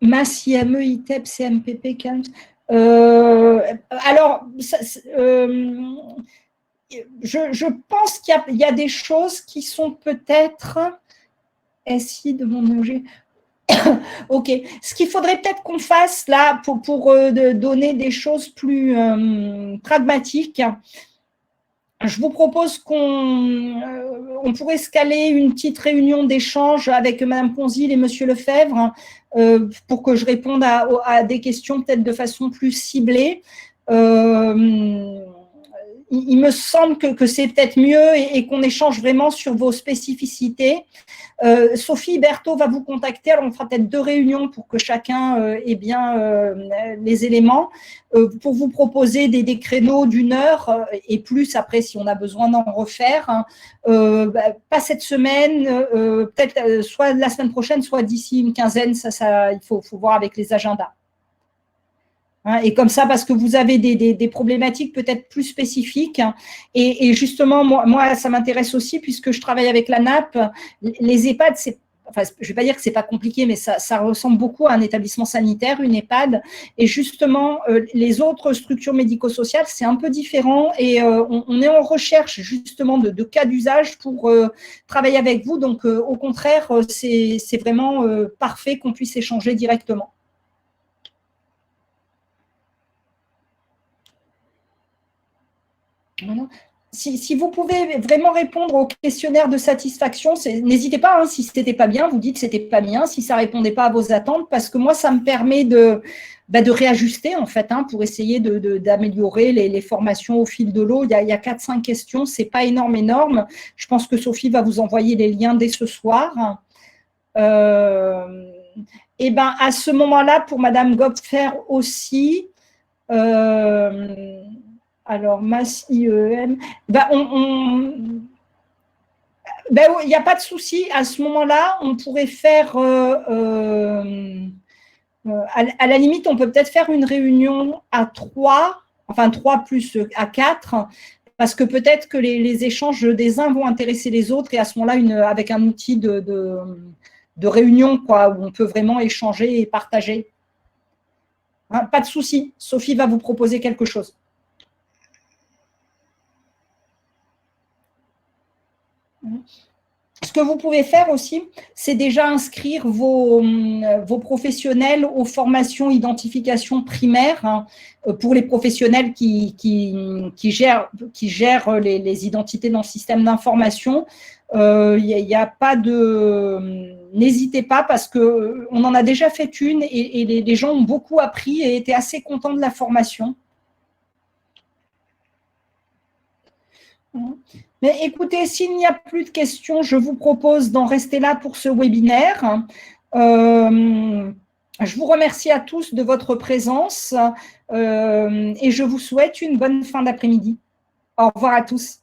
MAS, IME, ITEP, CMPP, CALMS. Alors, je pense qu'il y a des choses qui sont peut-être SI de mon objet. Ok. Ce qu'il faudrait peut-être qu'on fasse là pour donner des choses plus pragmatiques, je vous propose qu'on pourrait se caler une petite réunion d'échange avec Mme Ponzil et Monsieur Lefebvre pour que je réponde à des questions peut-être de façon plus ciblée. Il me semble que c'est peut-être mieux et qu'on échange vraiment sur vos spécificités. Sophie Berthaud va vous contacter. Alors, on fera peut-être 2 réunions pour que chacun ait bien les éléments, pour vous proposer des créneaux d'1 heure et plus après si on a besoin d'en refaire. Pas cette semaine, peut-être soit la semaine prochaine, soit d'ici une quinzaine. Il faut voir avec les agendas. Et comme ça, parce que vous avez des problématiques peut-être plus spécifiques. Et justement, moi, ça m'intéresse aussi puisque je travaille avec la NAP. Les EHPAD, enfin, je ne vais pas dire que ce n'est pas compliqué, mais ça ressemble beaucoup à un établissement sanitaire, une EHPAD. Et justement, les autres structures médico-sociales, c'est un peu différent. Et on est en recherche justement de cas d'usage pour travailler avec vous. Donc, au contraire, c'est vraiment parfait qu'on puisse échanger directement. Voilà. Si vous pouvez vraiment répondre au questionnaire de satisfaction, n'hésitez pas, hein, si ce n'était pas bien, vous dites que ce n'était pas bien, si ça ne répondait pas à vos attentes, parce que moi, ça me permet de réajuster, en fait, hein, pour essayer d'améliorer les formations au fil de l'eau. Il y a 4-5 questions, ce n'est pas énorme. Je pense que Sophie va vous envoyer les liens dès ce soir. Et bien, à ce moment-là, pour Madame Gopfer aussi, alors, MAS, IEM, il n'y a pas de souci. À ce moment-là, on pourrait faire, à la limite, on peut peut-être faire une réunion à 3, enfin 3 plus à 4, parce que peut-être que les échanges des uns vont intéresser les autres, et à ce moment-là, avec un outil de réunion, quoi, où on peut vraiment échanger et partager. Hein, pas de souci. Sophie va vous proposer quelque chose. Ce que vous pouvez faire aussi, c'est déjà inscrire vos professionnels aux formations identification primaire, hein, pour les professionnels qui gèrent les identités dans le système d'information. Il n'y a pas de… N'hésitez pas parce qu'on en a déjà fait une et les gens ont beaucoup appris et étaient assez contents de la formation. Mais écoutez, s'il n'y a plus de questions, je vous propose d'en rester là pour ce webinaire. Je vous remercie à tous de votre présence et je vous souhaite une bonne fin d'après-midi. Au revoir à tous.